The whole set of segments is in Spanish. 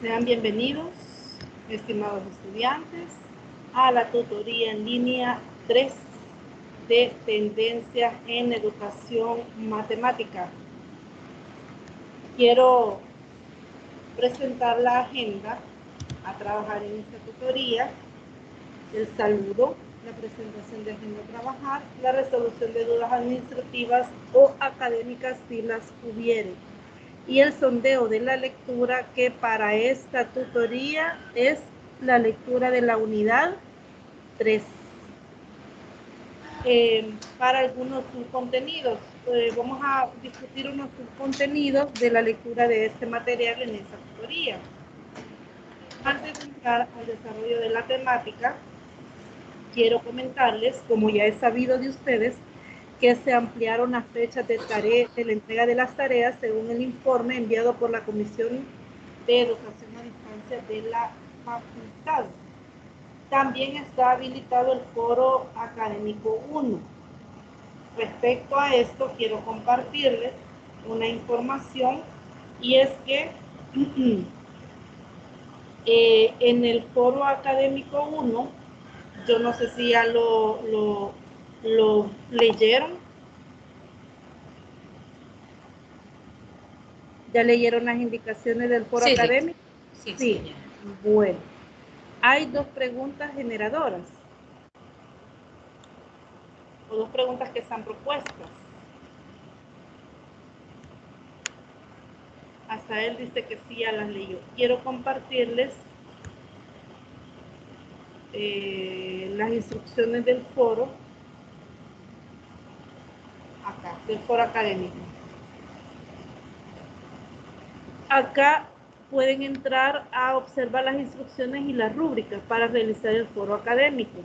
Sean bienvenidos, estimados estudiantes, a la tutoría en línea 3 de Tendencias en Educación Matemática. Quiero presentar la agenda a trabajar en esta tutoría, el saludo, la presentación de agenda a trabajar, la resolución de dudas administrativas o académicas si las hubiere, y el sondeo de la lectura, que para esta tutoría es la lectura de la unidad 3. Para algunos subcontenidos, vamos a discutir unos subcontenidos de la lectura de este material en esta tutoría. Antes de entrar al desarrollo de la temática, quiero comentarles, como ya es sabido de ustedes, que se ampliaron las fechas de la entrega de las tareas según el informe enviado por la Comisión de Educación a Distancia de la Facultad. También está habilitado el Foro Académico 1. Respecto a esto, quiero compartirles una información, y es que en el Foro Académico 1, yo no sé si ya lo leyeron. ¿Ya leyeron las indicaciones del Foro Académico? Sí. Bueno, hay dos preguntas generadoras, o dos preguntas que están propuestas. Hasta él dice que sí, ya las leyó. Quiero compartirles las instrucciones del foro, acá, del Foro Académico. Acá pueden entrar a observar las instrucciones y las rúbricas para realizar el Foro Académico.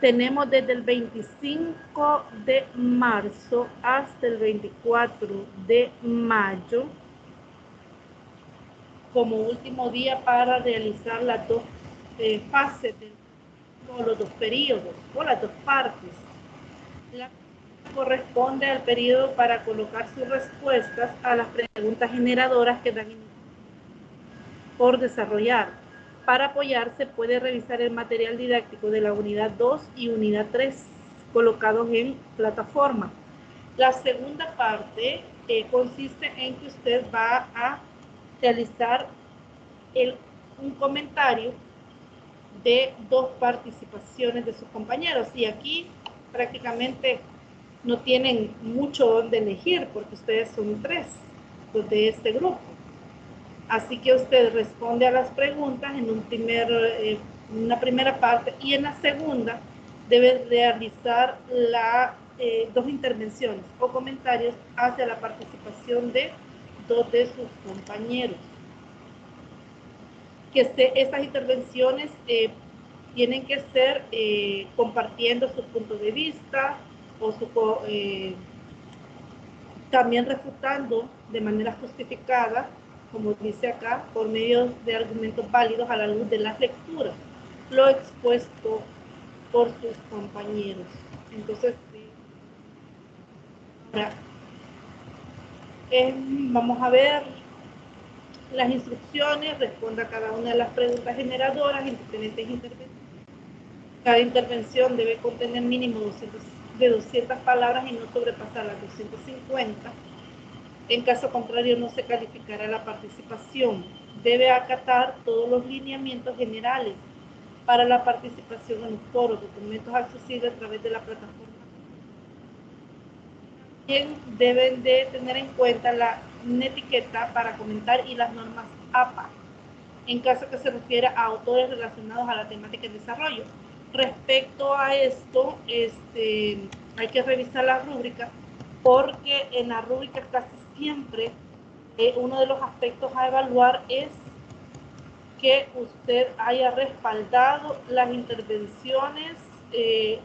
Tenemos desde el 25 de marzo hasta el 24 de mayo como último día para realizar las dos fases, o los dos periodos, o las dos partes. La corresponde al periodo para colocar sus respuestas a las preguntas generadoras que dan por desarrollar. Para apoyarse puede revisar el material didáctico de la unidad 2 y unidad 3 colocados en plataforma. La segunda parte consiste en que usted va a realizar un comentario de dos participaciones de sus compañeros, y aquí prácticamente no tienen mucho donde elegir porque ustedes son tres los de este grupo. Así que usted responde a las preguntas en una primera parte, y en la segunda debe realizar dos intervenciones o comentarios hacia la participación de dos de sus compañeros. Que estas intervenciones tienen que ser compartiendo su punto de vista o también refutando de manera justificada, como dice acá, por medio de argumentos válidos a la luz de las lecturas, lo expuesto por sus compañeros. Entonces, ahora, vamos a ver las instrucciones. Responda a cada una de las preguntas generadoras en diferentes intervenciones. Cada intervención debe contener mínimo de 200 palabras y no sobrepasar las 250. En caso contrario, no se calificará la participación. Debe acatar todos los lineamientos generales para la participación en los foros, documentos accesibles a través de la plataforma. También deben de tener en cuenta la etiqueta para comentar y las normas APA, en caso que se refiera a autores relacionados a la temática de desarrollo. Respecto a esto, hay que revisar la rúbrica, porque en la rúbrica casi siempre uno de los aspectos a evaluar es que usted haya respaldado las intervenciones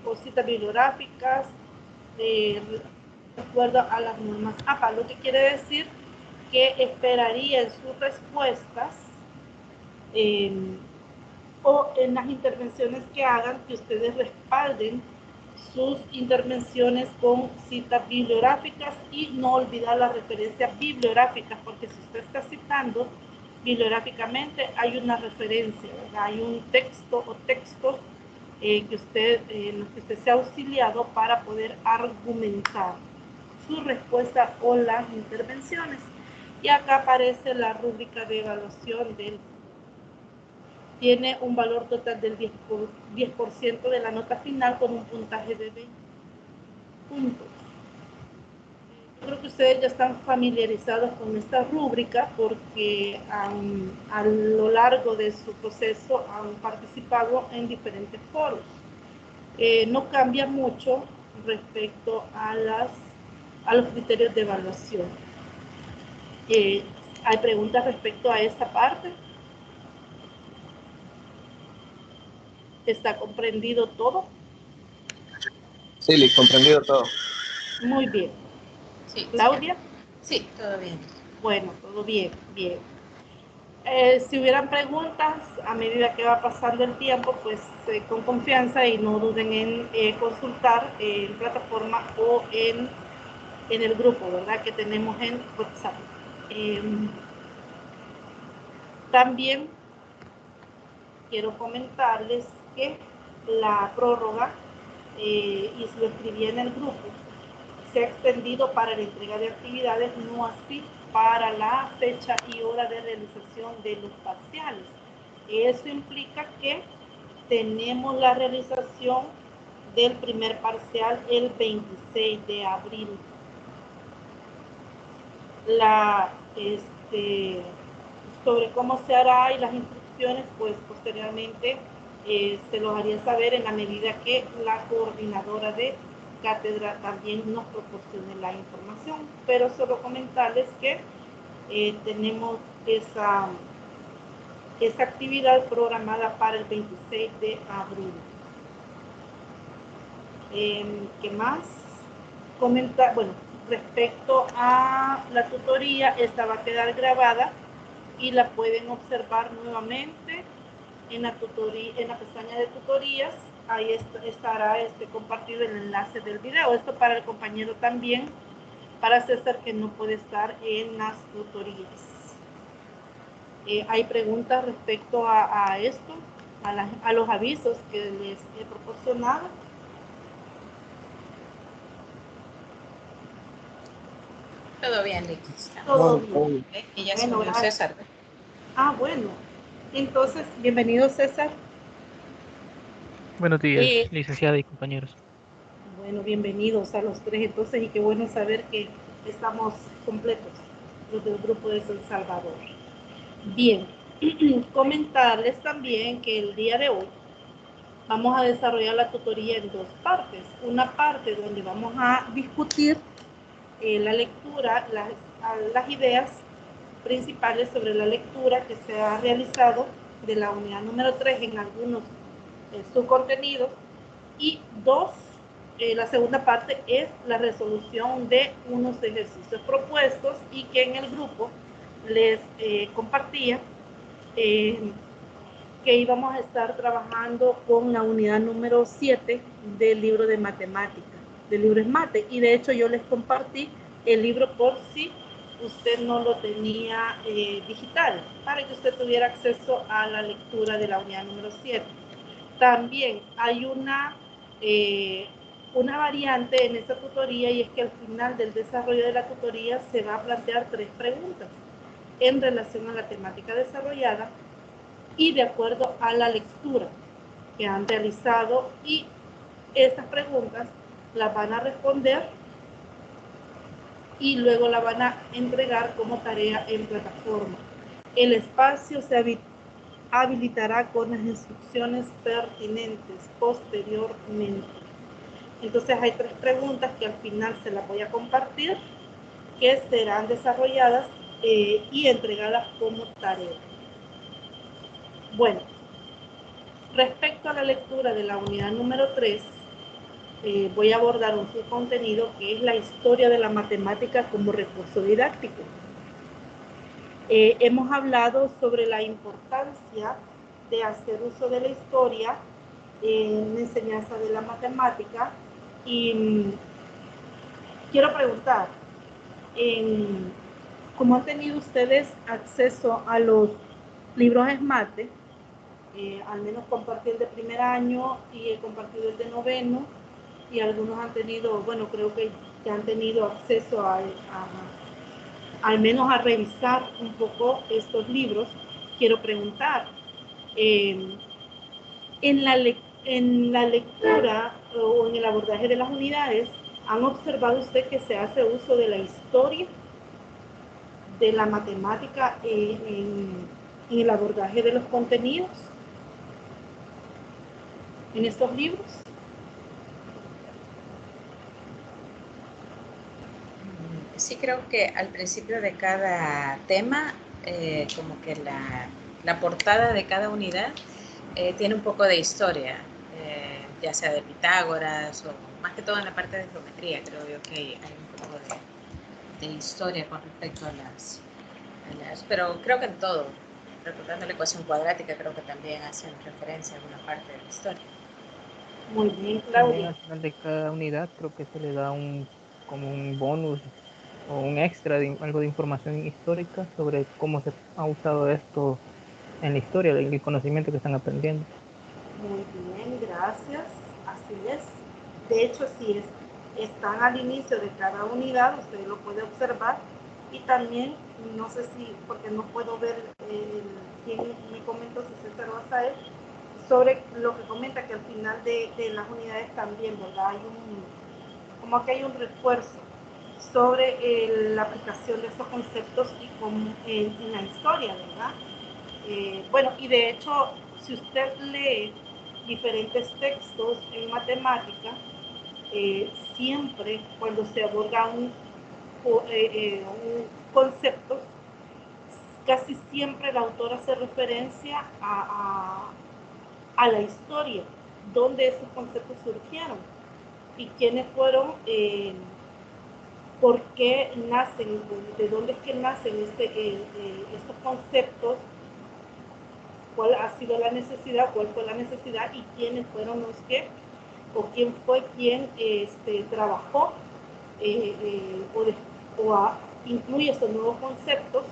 o citas bibliográficas de acuerdo a las normas APA, lo que quiere decir que esperaría en sus respuestas o en las intervenciones que hagan que ustedes respalden sus intervenciones con citas bibliográficas y no olvidar las referencias bibliográficas, porque si usted está citando bibliográficamente hay una referencia, ¿verdad? Hay un texto o textos en los que usted se ha auxiliado para poder argumentar su respuesta o las intervenciones. Y acá aparece la rúbrica de evaluación tiene un valor total del 10% de la nota final con un puntaje de 20 puntos. Yo creo que ustedes ya están familiarizados con esta rúbrica porque a lo largo de su proceso han participado en diferentes foros. No cambia mucho respecto a los criterios de evaluación. ¿Hay preguntas respecto a esta parte? ¿Está comprendido todo? Sí, Liz, comprendido todo. Muy bien. Sí, ¿Claudia? Sí, todo bien. Bueno, todo bien, bien. Si hubieran preguntas a medida que va pasando el tiempo, pues con confianza y no duden en consultar en plataforma o en el grupo, ¿verdad? Que tenemos en WhatsApp. También quiero comentarles que la prórroga, y lo escribí en el grupo, se ha extendido para la entrega de actividades, no así para la fecha y hora de realización de los parciales. Eso implica que tenemos la realización del primer parcial el 26 de abril. Sobre cómo se hará y las instrucciones, pues posteriormente se los haría saber en la medida que la coordinadora de cátedra también nos proporcione la información, pero solo comentarles que tenemos esa actividad programada para el 26 de abril. ¿Qué más? Comentar, bueno, respecto a la tutoría, esta va a quedar grabada y la pueden observar nuevamente en la pestaña de tutorías. Ahí estará compartido el enlace del video. Esto para el compañero también, para César, que no puede estar en las tutorías. ¿Hay preguntas respecto a esto, a los avisos que les he proporcionado? Todo bien, Liz. Todo bien. Y ya se unió César. Bueno. Entonces, bienvenido, César. Buenos días, licenciada y compañeros. Bueno, bienvenidos a los tres entonces, y qué bueno saber que estamos completos, los del grupo de San Salvador. Bien, comentarles también que el día de hoy vamos a desarrollar la tutoría en dos partes. Una parte donde vamos a discutir la lectura, las ideas principales sobre la lectura que se ha realizado de la unidad número 3 en algunos subcontenidos, y dos, la segunda parte es la resolución de unos ejercicios propuestos y que en el grupo les compartía que íbamos a estar trabajando con la unidad número 7 del libro de matemáticas, del libro Esmate, y de hecho yo les compartí el libro por si usted no lo tenía digital, para que usted tuviera acceso a la lectura de la unidad número 7. También hay una variante en esta tutoría, y es que al final del desarrollo de la tutoría se va a plantear 3 preguntas en relación a la temática desarrollada y de acuerdo a la lectura que han realizado, y estas preguntas las van a responder y luego la van a entregar como tarea en plataforma. El espacio se habilitará con las instrucciones pertinentes posteriormente. Entonces hay 3 preguntas que al final se las voy a compartir, que serán desarrolladas y entregadas como tarea. Bueno, respecto a la lectura de la unidad número 3, voy a abordar un subcontenido que es la historia de la matemática como recurso didáctico. Hemos hablado sobre la importancia de hacer uso de la historia en la enseñanza de la matemática, Y quiero preguntar, ¿cómo han tenido ustedes acceso a los libros SMART? Al menos compartí el de primer año y he compartido el de noveno, y algunos han tenido, bueno, creo que ya han tenido acceso al menos a revisar un poco estos libros. Quiero preguntar, en la lectura o en el abordaje de las unidades, ¿han observado usted que se hace uso de la historia, de la matemática en el abordaje de los contenidos en estos libros? Sí, creo que al principio de cada tema, como que la portada de cada unidad tiene un poco de historia, ya sea de Pitágoras o más que todo en la parte de geometría. Creo yo que hay un poco de historia con respecto a las, pero creo que en todo, recordando la ecuación cuadrática, creo que también hacen referencia a alguna parte de la historia. Muy bien, También Claudia. al final de cada unidad creo que se le da como un bonus o un extra de algo de información histórica sobre cómo se ha usado esto en la historia, el conocimiento que están aprendiendo. Muy bien, gracias. Así es. De hecho, sí, están al inicio de cada unidad, usted lo puede observar. Y también, no sé si, porque no puedo ver quién me comentó, si César o Azael, sobre lo que comenta que al final de las unidades también, ¿verdad? Como que hay un refuerzo sobre la aplicación de estos conceptos y en la historia, ¿verdad? Bueno, y de hecho, si usted lee diferentes textos en matemática, siempre cuando se aborda un concepto, casi siempre el autor hace referencia a la historia, donde esos conceptos surgieron y quiénes fueron, por qué nacen, de dónde es que nacen estos conceptos, cuál ha sido la necesidad, cuál fue la necesidad y quiénes fueron los que, o quién fue quien trabajó incluye estos nuevos conceptos,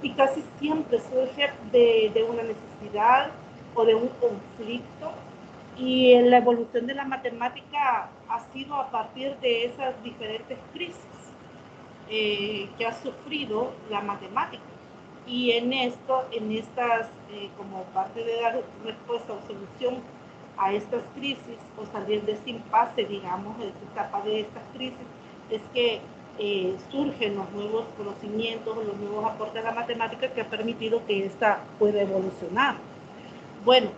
y casi siempre surge de una necesidad o de un conflicto, y la evolución de la matemática ha sido a partir de esas diferentes crisis que ha sufrido la matemática. Y en estas, como parte de dar respuesta o solución a estas crisis, o salir de este impasse, digamos, de esta etapa de estas crisis, es que surgen los nuevos conocimientos, los nuevos aportes a la matemática que ha permitido que ésta pueda evolucionar. Bueno,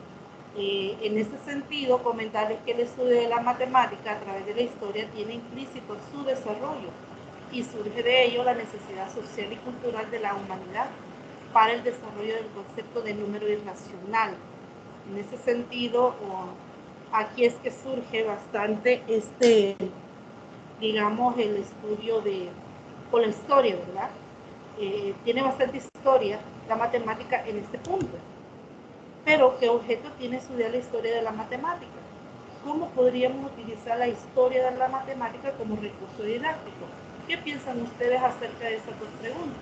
en ese sentido, comentarles que el estudio de la matemática a través de la historia tiene implícito su desarrollo y surge de ello la necesidad social y cultural de la humanidad para el desarrollo del concepto de número irracional. En ese sentido, aquí es que surge bastante digamos, el estudio con la historia, ¿verdad? Tiene bastante historia la matemática en este punto. Pero, ¿qué objeto tiene estudiar la historia de la matemática? ¿Cómo podríamos utilizar la historia de la matemática como recurso didáctico? ¿Qué piensan ustedes acerca de estas dos preguntas?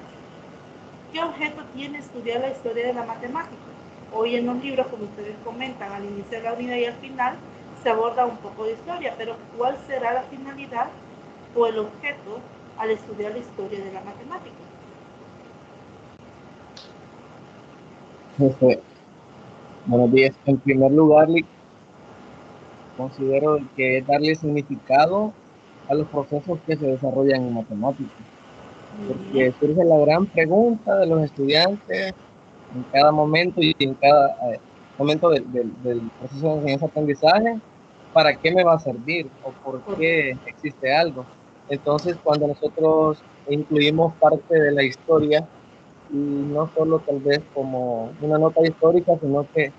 ¿Qué objeto tiene estudiar la historia de la matemática? Hoy en los libros, como ustedes comentan, al inicio de la unidad y al final, se aborda un poco de historia, pero ¿cuál será la finalidad o el objeto al estudiar la historia de la matemática? Buenos días. En primer lugar, considero que es darle significado a los procesos que se desarrollan en matemáticas, porque surge la gran pregunta de los estudiantes en cada momento y en cada momento del proceso de enseñanza-aprendizaje: ¿para qué me va a servir o por qué existe algo? Entonces, cuando nosotros incluimos parte de la historia, y no solo tal vez como una nota histórica, sino que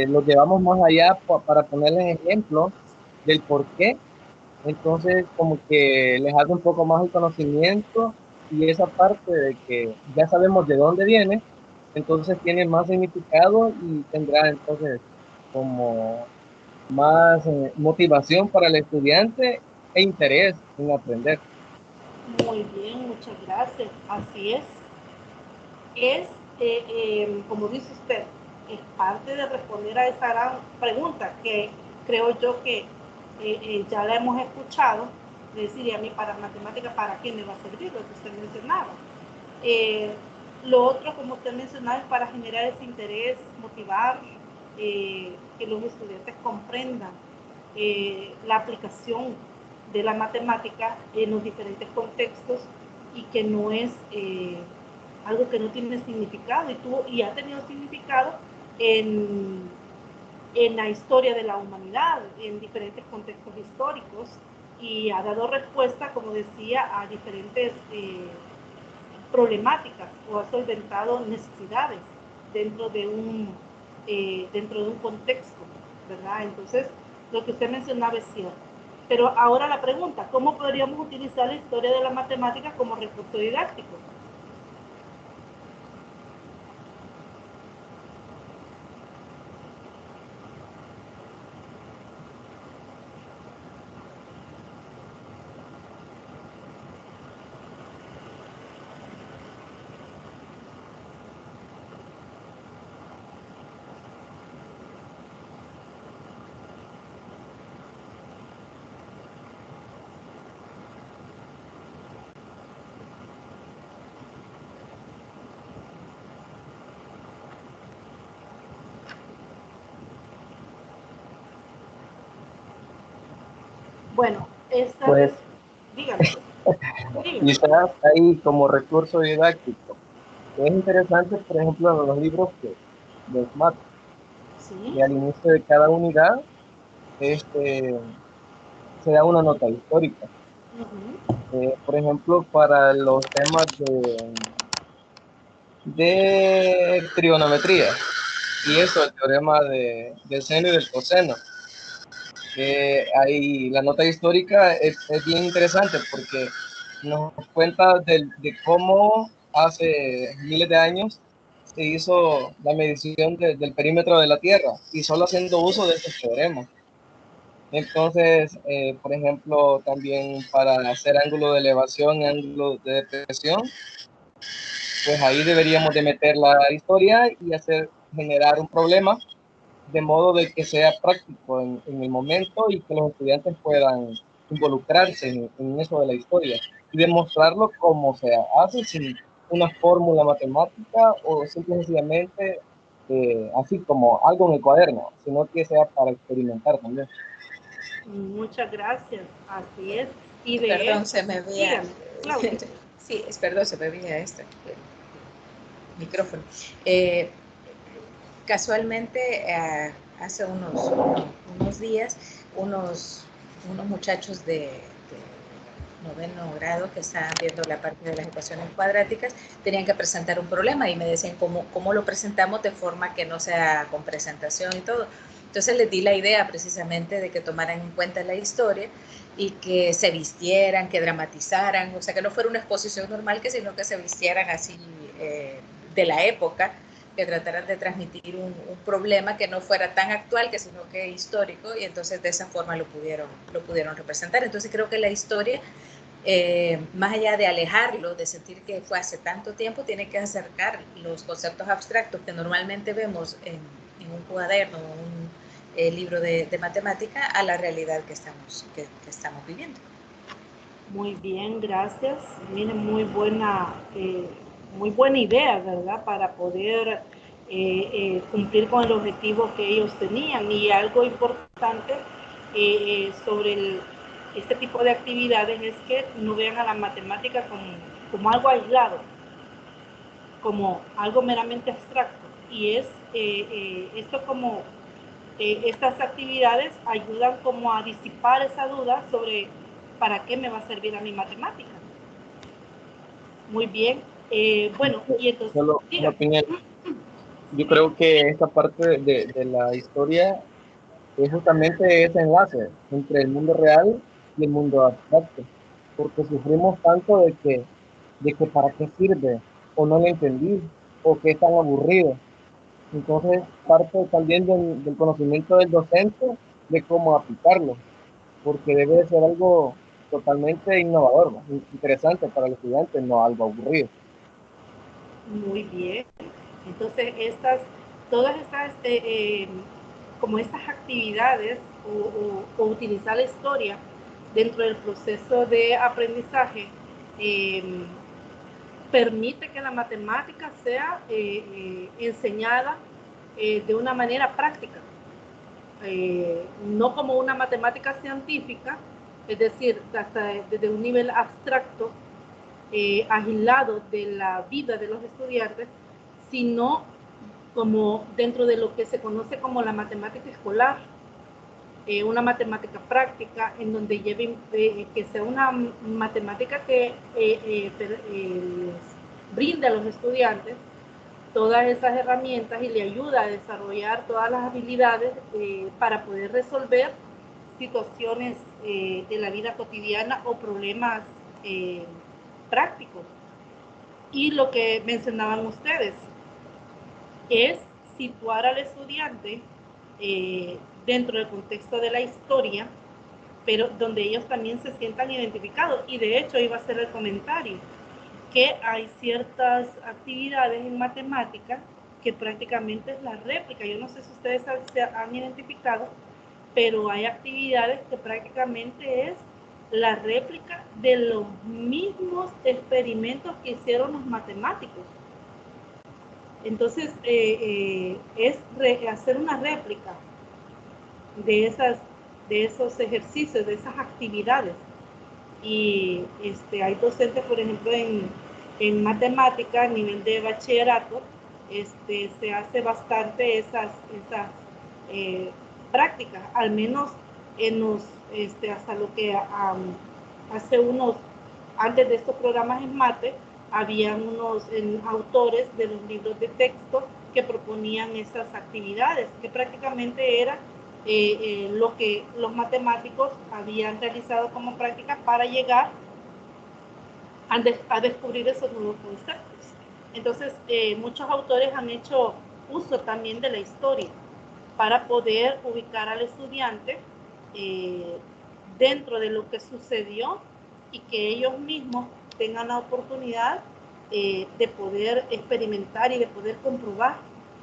lo llevamos más allá para ponerles ejemplo del por qué, entonces como que les hago un poco más el conocimiento, y esa parte de que ya sabemos de dónde viene, entonces tiene más significado y tendrá entonces como motivación para el estudiante e interés en aprender. Muy bien, muchas gracias. Así es. Como dice usted, es parte de responder a esa gran pregunta que creo yo que ya la hemos escuchado, decir, y a mí para matemática, ¿para qué me va a servir? Lo que usted mencionaba. Lo otro, como usted mencionaba, es para generar ese interés, motivar, que los estudiantes comprendan la aplicación de la matemática en los diferentes contextos y que no es algo que no tiene significado y ha tenido significado en la historia de la humanidad, en diferentes contextos históricos, y ha dado respuesta, como decía, a diferentes problemáticas o ha solventado necesidades dentro de un contexto, ¿verdad? Entonces, lo que usted mencionaba es cierto. Pero ahora la pregunta, ¿cómo podríamos utilizar la historia de la matemática como recurso didáctico? Bueno, Pues dígame. quizás ahí como recurso didáctico. Es interesante, por ejemplo, en los libros de SMART, Sí. que al inicio de cada unidad se da una nota histórica. Por ejemplo, para los temas de trigonometría, y eso, el teorema del seno y del coseno. Ahí la nota histórica es bien interesante porque nos cuenta de cómo hace miles de años se hizo la medición del perímetro de la Tierra y solo haciendo uso de estos teoremas. Entonces, por ejemplo, también para hacer ángulo de elevación, ángulo de depresión, pues ahí deberíamos de meter la historia y generar un problema de modo de que sea práctico en el momento y que los estudiantes puedan involucrarse en eso de la historia y demostrarlo cómo se hace sin una fórmula matemática o sencillamente así como algo en el cuaderno, sino que sea para experimentar también. Muchas gracias, así es. Y perdón, se me veía. Sí, perdón, se me veía esto. Micrófono. Casualmente, hace unos días, unos muchachos de noveno grado que estaban viendo la parte de las ecuaciones cuadráticas tenían que presentar un problema y me decían cómo lo presentamos de forma que no sea con presentación y todo. Entonces les di la idea precisamente de que tomaran en cuenta la historia y que se vistieran, que dramatizaran, o sea, que no fuera una exposición normal, sino que se vistieran así de la época, que trataran de transmitir un problema que no fuera tan actual, sino que histórico, y entonces de esa forma lo pudieron representar. Entonces creo que la historia, más allá de alejarlo, de sentir que fue hace tanto tiempo, tiene que acercar los conceptos abstractos que normalmente vemos en un cuaderno, un libro de matemática, a la realidad que estamos viviendo. Muy bien, gracias. Miren, muy buena idea, ¿verdad? Para poder cumplir con el objetivo que ellos tenían. Y algo importante sobre este tipo de actividades es que no vean a la matemática como algo aislado, como algo meramente abstracto. Y esto como estas actividades ayudan como a disipar esa duda sobre ¿para qué me va a servir a mi matemática? Muy bien. Bueno, y entonces, solo una opinión. Yo creo que esta parte de la historia es justamente ese enlace entre el mundo real y el mundo abstracto, porque sufrimos tanto de que para qué sirve, o no lo entendí, o que es tan aburrido. Entonces, parte también del conocimiento del docente de cómo aplicarlo, porque debe de ser algo totalmente innovador, ¿no? Interesante para el estudiante, no algo aburrido. Muy bien. Entonces, todas estas, como estas actividades o utilizar la historia dentro del proceso de aprendizaje, permite que la matemática sea enseñada de una manera práctica, no como una matemática científica, es decir, hasta desde un nivel abstracto, aislado de la vida de los estudiantes, sino como dentro de lo que se conoce como la matemática escolar, una matemática práctica en donde lleve, que sea una matemática que brinde a los estudiantes todas esas herramientas y le ayuda a desarrollar todas las habilidades para poder resolver situaciones de la vida cotidiana o problemas prácticos. Y lo que mencionaban ustedes es situar al estudiante dentro del contexto de la historia, pero donde ellos también se sientan identificados. Y de hecho iba a ser el comentario, que hay ciertas actividades en matemáticas que prácticamente es la réplica. Yo no sé si ustedes se han identificado, pero hay actividades que prácticamente es la réplica de los mismos experimentos que hicieron los matemáticos. Entonces, es hacer una réplica de esos ejercicios, de esas actividades. Y hay docentes, por ejemplo, en matemática a nivel de bachillerato, se hace bastante esas prácticas, al menos en los, hasta lo que hace antes de estos programas en mate, habían unos autores de los libros de texto que proponían esas actividades, que prácticamente era lo que los matemáticos habían realizado como práctica para llegar a descubrir esos nuevos conceptos. Entonces, muchos autores han hecho uso también de la historia para poder ubicar al estudiante dentro de lo que sucedió y que ellos mismos tengan la oportunidad de poder experimentar y de poder comprobar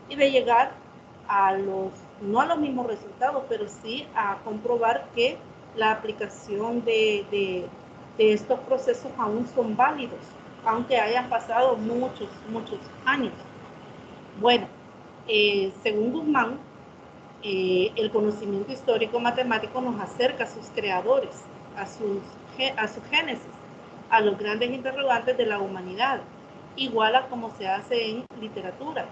y de llegar no a los mismos resultados, pero sí a comprobar que la aplicación de estos procesos aún son válidos, aunque hayan pasado muchos años. Bueno, según Guzmán, el conocimiento histórico matemático nos acerca a sus creadores, a su génesis, a los grandes interrogantes de la humanidad, igual a como se hace en literatura,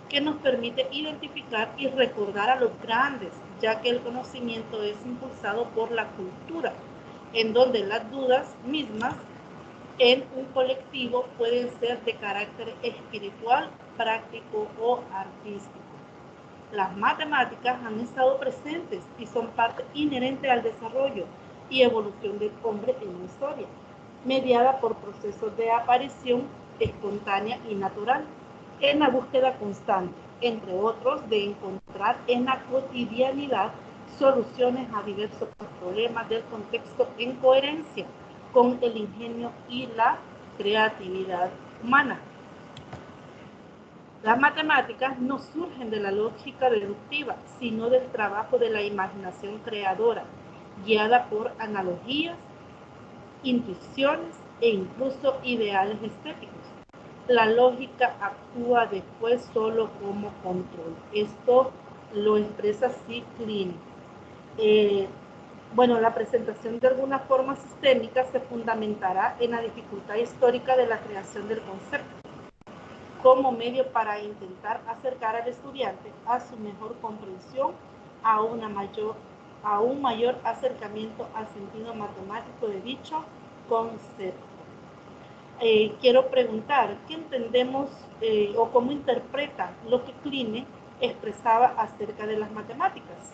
que nos permite identificar y recordar a los grandes, ya que el conocimiento es impulsado por la cultura, en donde las dudas mismas en un colectivo pueden ser de carácter espiritual, práctico o artístico. Las matemáticas han estado presentes y son parte inherente al desarrollo y evolución del hombre en la historia, mediada por procesos de aparición espontánea y natural, en la búsqueda constante, entre otros, de encontrar en la cotidianidad soluciones a diversos problemas del contexto en coherencia con el ingenio y la creatividad humana. Las matemáticas no surgen de la lógica deductiva, sino del trabajo de la imaginación creadora, guiada por analogías, intuiciones e incluso ideales estéticos. La lógica actúa después solo como control. Esto lo expresa así Kleene. Bueno, la presentación de alguna forma sistémica se fundamentará en la dificultad histórica de la creación del concepto, como medio para intentar acercar al estudiante a su mejor comprensión, a un mayor acercamiento al sentido matemático de dicho concepto. Quiero preguntar, ¿qué entendemos o cómo interpreta lo que Kleene expresaba acerca de las matemáticas?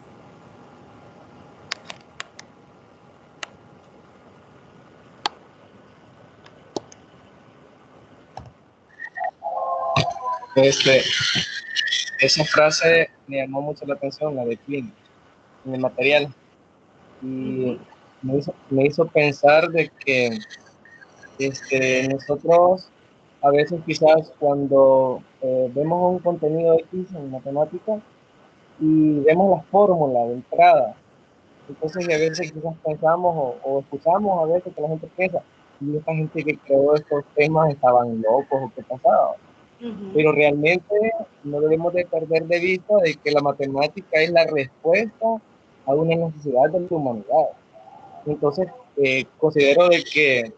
Esa frase me llamó mucho la atención, la de Kleene, en el material. Y Ujú. me hizo pensar de que nosotros a veces quizás cuando vemos un contenido X en matemáticas y vemos la fórmula de entrada, entonces a veces quizás pensamos o escuchamos a veces que la gente piensa, y esta gente que creó estos temas estaban locos o qué pasaba. Ujú. Pero realmente no debemos de perder de vista de que la matemática es la respuesta a una necesidad de la humanidad. Entonces, considero de que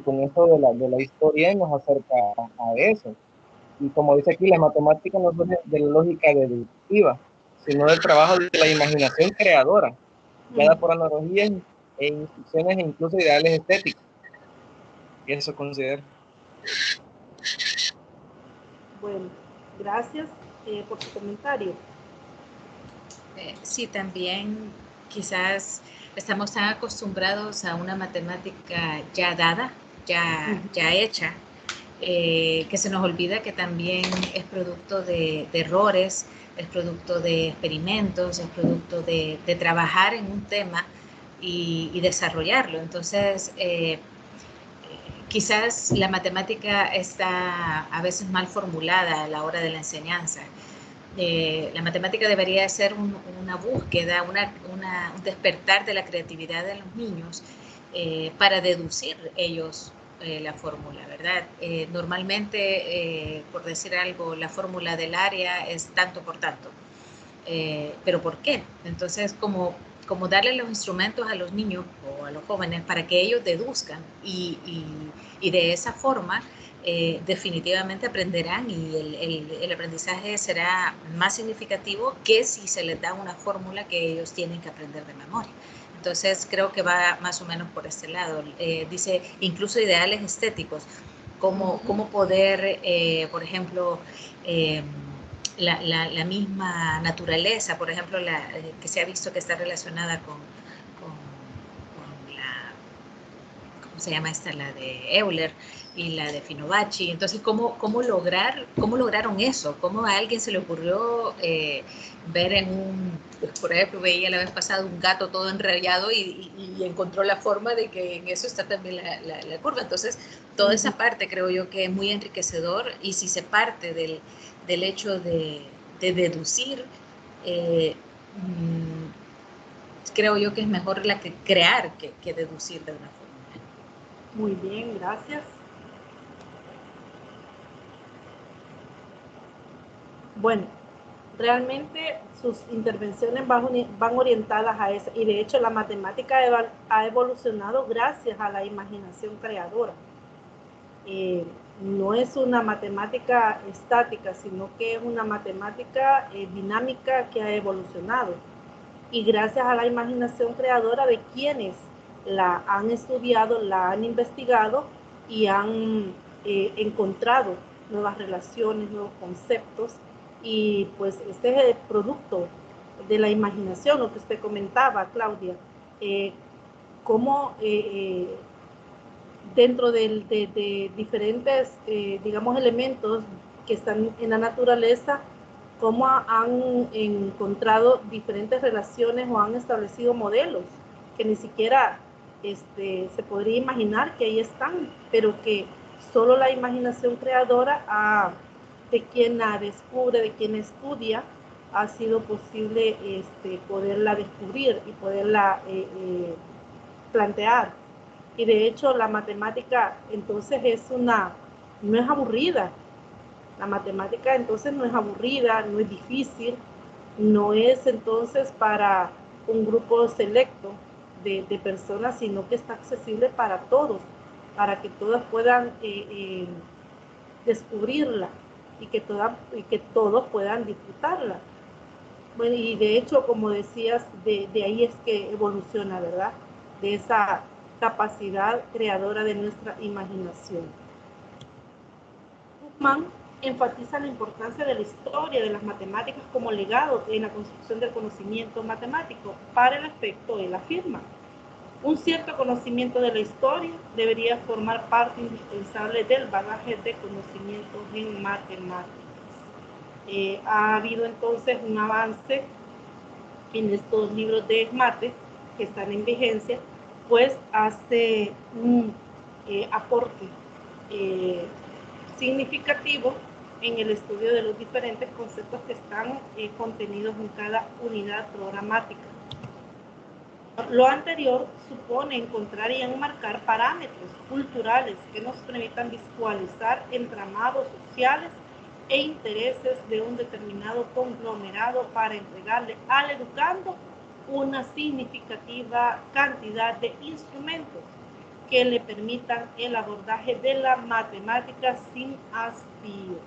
con esto de la historia nos acerca a eso. Y como dice aquí, la matemática no es de la lógica deductiva, sino del trabajo de la imaginación creadora, Ujú. guiada por analogías e instrucciones e incluso ideales estéticos. Y eso considero. Bueno, gracias por su comentario. Sí, también quizás estamos tan acostumbrados a una matemática ya dada, ya hecha, que se nos olvida que también es producto de errores, es producto de experimentos, es producto de trabajar en un tema y desarrollarlo. Entonces, quizás la matemática está a veces mal formulada a la hora de la enseñanza. La matemática debería ser una búsqueda, un despertar de la creatividad de los niños para deducir ellos la fórmula, ¿verdad? Normalmente, por decir algo, la fórmula del área es tanto por tanto. ¿Pero por qué? Entonces, como darle los instrumentos a los niños o a los jóvenes para que ellos deduzcan y de esa forma definitivamente aprenderán y el aprendizaje será más significativo que si se les da una fórmula que ellos tienen que aprender de memoria. Entonces creo que va más o menos por este lado. Dice incluso ideales estéticos, cómo poder, por ejemplo, la misma naturaleza, por ejemplo, que se ha visto que está relacionada con la, ¿cómo se llama esta? La de Euler y la de Fibonacci. Entonces, ¿cómo lograron eso? ¿Cómo a alguien se le ocurrió ver por ejemplo, veía la vez pasada un gato todo enrollado y encontró la forma de que en eso está también la curva? Entonces, toda esa parte creo yo que es muy enriquecedor y si se parte del hecho de deducir, creo yo que es mejor la que crear que deducir de una forma. Muy bien, gracias. Bueno, realmente sus intervenciones van orientadas a eso y de hecho la matemática ha evolucionado gracias a la imaginación creadora. No es una matemática estática, sino que es una matemática dinámica que ha evolucionado. Y gracias a la imaginación creadora de quienes la han estudiado, la han investigado y han encontrado nuevas relaciones, nuevos conceptos. Y pues este es el producto de la imaginación, lo que usted comentaba, Claudia. Cómo dentro de diferentes, digamos, elementos que están en la naturaleza, cómo han encontrado diferentes relaciones o han establecido modelos que ni siquiera se podría imaginar que ahí están, pero que solo la imaginación creadora de quien la descubre, de quien estudia, ha sido posible poderla descubrir y poderla plantear. Y de hecho la matemática entonces no es aburrida. La matemática entonces no es aburrida, no es difícil, no es entonces para un grupo selecto de personas, sino que está accesible para todos, para que todas puedan descubrirla y que todos puedan disfrutarla. Bueno, y de hecho, como decías, de ahí es que evoluciona, ¿verdad? De esa capacidad creadora de nuestra imaginación. Huffman enfatiza la importancia de la historia de las matemáticas como legado en la construcción del conocimiento matemático. Para el efecto, él afirma: un cierto conocimiento de la historia debería formar parte indispensable del bagaje de conocimientos en matemáticas. Ha habido entonces un avance en estos libros de mate que están en vigencia, pues hace un aporte significativo en el estudio de los diferentes conceptos que están contenidos en cada unidad programática. Lo anterior supone encontrar y enmarcar parámetros culturales que nos permitan visualizar entramados sociales e intereses de un determinado conglomerado para entregarle al educando una significativa cantidad de instrumentos que le permitan el abordaje de la matemática sin hastío.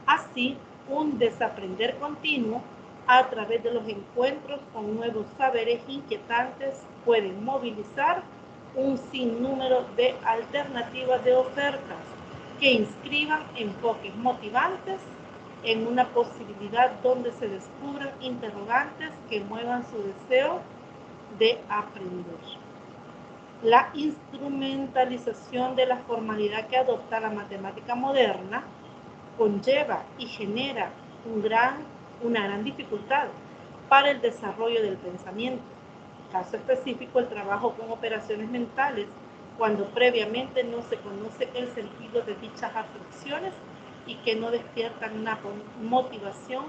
Así, un desaprender continuo a través de los encuentros con nuevos saberes inquietantes puede movilizar un sinnúmero de alternativas de ofertas que inscriban enfoques motivantes en una posibilidad donde se descubran interrogantes que muevan su deseo de aprender. La instrumentalización de la formalidad que adopta la matemática moderna conlleva y genera una gran dificultad para el desarrollo del pensamiento. Caso específico, el trabajo con operaciones mentales, cuando previamente no se conoce el sentido de dichas abstracciones y que no despiertan una motivación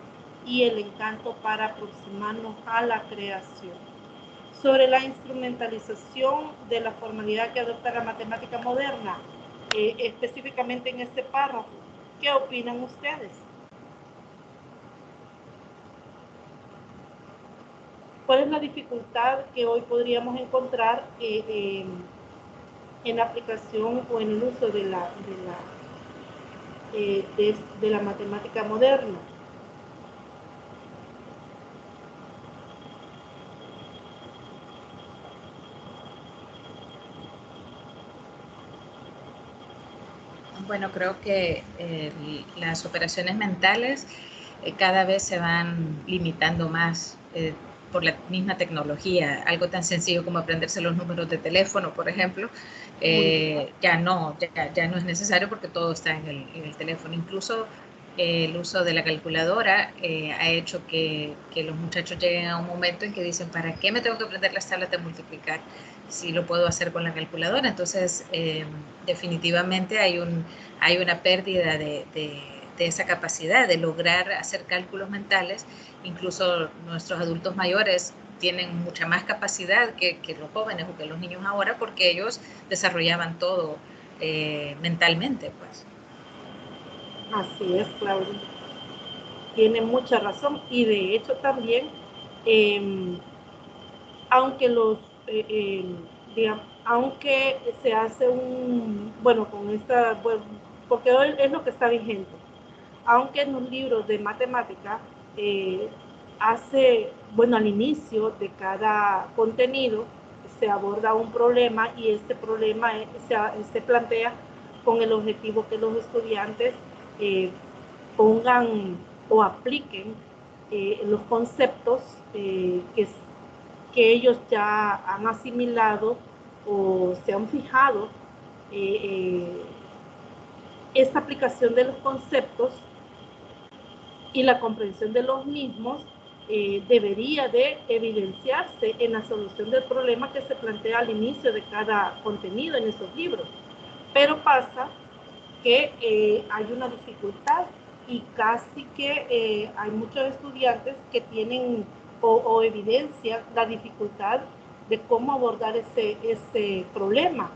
y el encanto para aproximarnos a la creación. Sobre la instrumentalización de la formalidad que adopta la matemática moderna, específicamente en este párrafo, ¿qué opinan ustedes? ¿Cuál es la dificultad que hoy podríamos encontrar en la aplicación o en el uso de la matemática moderna? Bueno, creo que las operaciones mentales cada vez se van limitando más por la misma tecnología. Algo tan sencillo como aprenderse los números de teléfono, por ejemplo, ya no es necesario porque todo está en el teléfono. Incluso el uso de la calculadora ha hecho que los muchachos lleguen a un momento en que dicen, ¿para qué me tengo que aprender las tablas de multiplicar si lo puedo hacer con la calculadora? Entonces, definitivamente hay una pérdida de esa capacidad de lograr hacer cálculos mentales. Incluso nuestros adultos mayores tienen mucha más capacidad que los jóvenes o que los niños ahora, porque ellos desarrollaban todo mentalmente, pues. Así es, Claudia. Tiene mucha razón y de hecho también, aunque se hace porque hoy es lo que está vigente, aunque en los libros de matemática al inicio de cada contenido se aborda un problema y este problema se plantea con el objetivo que los estudiantes pongan o apliquen los conceptos que ellos ya han asimilado o se han fijado. Esta aplicación de los conceptos y la comprensión de los mismos debería de evidenciarse en la solución del problema que se plantea al inicio de cada contenido en esos libros. Pero pasa que hay una dificultad y casi que hay muchos estudiantes que tienen o evidencian la dificultad de cómo abordar ese problema.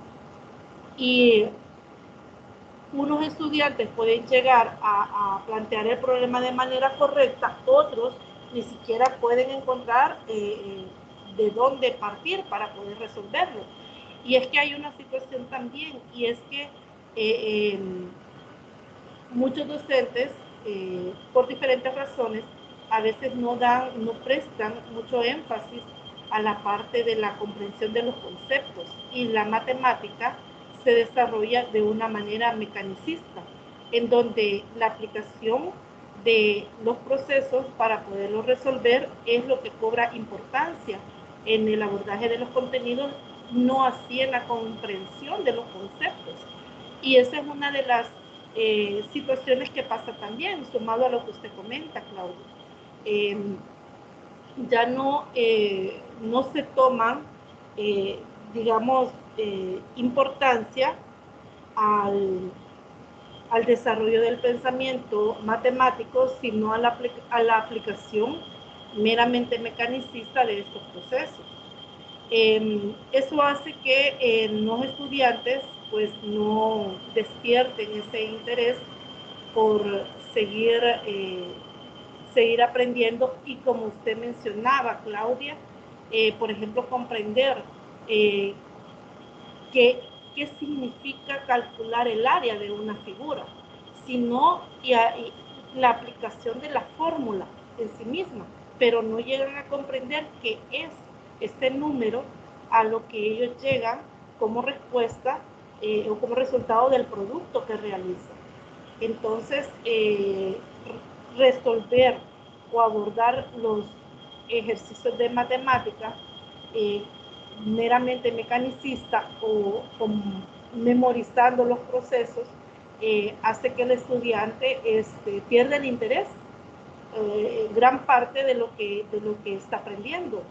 Y unos estudiantes pueden llegar a plantear el problema de manera correcta, otros ni siquiera pueden encontrar de dónde partir para poder resolverlo. Y es que hay una situación también, y es que muchos docentes, por diferentes razones, a veces no prestan mucho énfasis a la parte de la comprensión de los conceptos, y la matemática se desarrolla de una manera mecanicista, en donde la aplicación de los procesos para poderlos resolver es lo que cobra importancia en el abordaje de los contenidos, no así en la comprensión de los conceptos. Y esa es una de las situaciones que pasa también, sumado a lo que usted comenta, Claudio. ya no se toman, digamos, importancia al desarrollo del pensamiento matemático, sino a la aplicación meramente mecanicista de estos procesos. Eso hace que los estudiantes pues no despierten ese interés por seguir aprendiendo y, como usted mencionaba, Claudia, por ejemplo, comprender qué significa calcular el área de una figura, sino y la aplicación de la fórmula en sí misma, pero no llegan a comprender qué es este número a lo que ellos llegan como respuesta o como resultado del producto que realizan. Entonces, resolver o abordar los ejercicios de matemática meramente mecanicista o memorizando los procesos hace que el estudiante pierda el interés gran parte de lo que está aprendiendo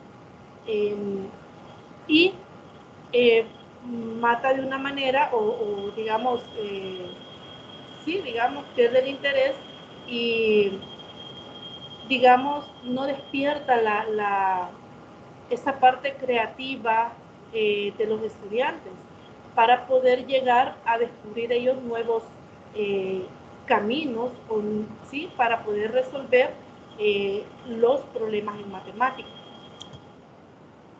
y mata de una manera o digamos sí, digamos, pierde el interés y, digamos, no despierta esa parte creativa de los estudiantes para poder llegar a descubrir ellos nuevos caminos, ¿sí? Para poder resolver los problemas en matemáticas.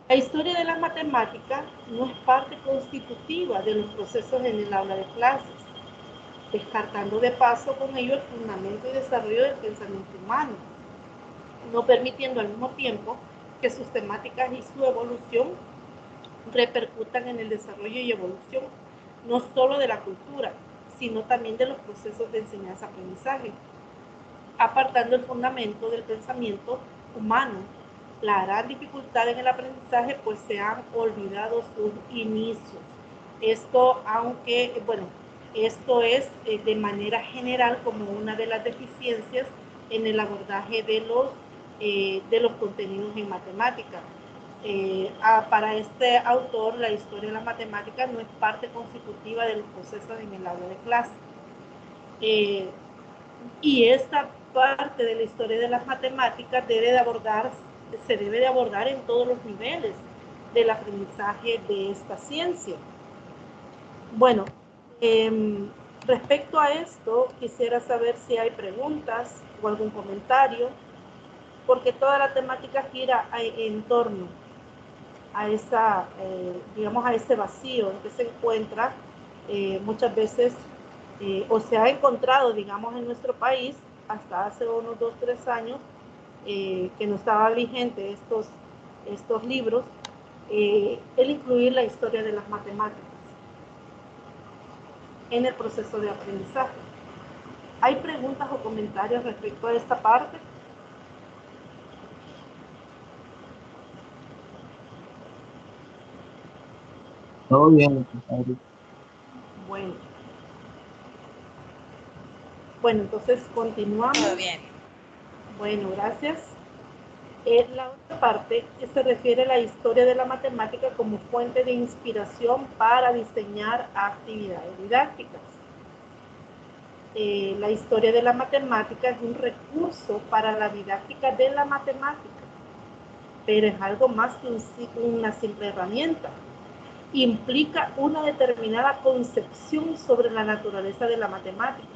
La historia de la matemática no es parte constitutiva de los procesos en el aula de clases, descartando de paso con ello el fundamento y desarrollo del pensamiento humano, no permitiendo al mismo tiempo que sus temáticas y su evolución repercutan en el desarrollo y evolución no solo de la cultura, sino también de los procesos de enseñanza-aprendizaje, apartando el fundamento del pensamiento humano. La gran dificultad en el aprendizaje, pues se han olvidado sus inicios. Esto, aunque, bueno, esto es de manera general como una de las deficiencias en el abordaje de los contenidos en matemática. Para este autor, la historia de las matemáticas no es parte constitutiva de los procesos en el aula de clase. Y esta parte de la historia de las matemáticas se debe de abordar en todos los niveles del aprendizaje de esta ciencia. Bueno, respecto a esto, quisiera saber si hay preguntas o algún comentario, porque toda la temática gira en torno a digamos, a ese vacío en que se encuentra muchas veces o se ha encontrado, digamos, en nuestro país hasta hace unos 2 o 3 años que no estaba vigente estos libros, el incluir la historia de las matemáticas en el proceso de aprendizaje. ¿Hay preguntas o comentarios respecto a esta parte? Todo bien, padre. Bueno, entonces continuamos. Todo bien. Bueno, gracias. La otra parte se refiere a la historia de la matemática como fuente de inspiración para diseñar actividades didácticas. La historia de la matemática es un recurso para la didáctica de la matemática, pero es algo más que una simple herramienta. Implica una determinada concepción sobre la naturaleza de la matemática,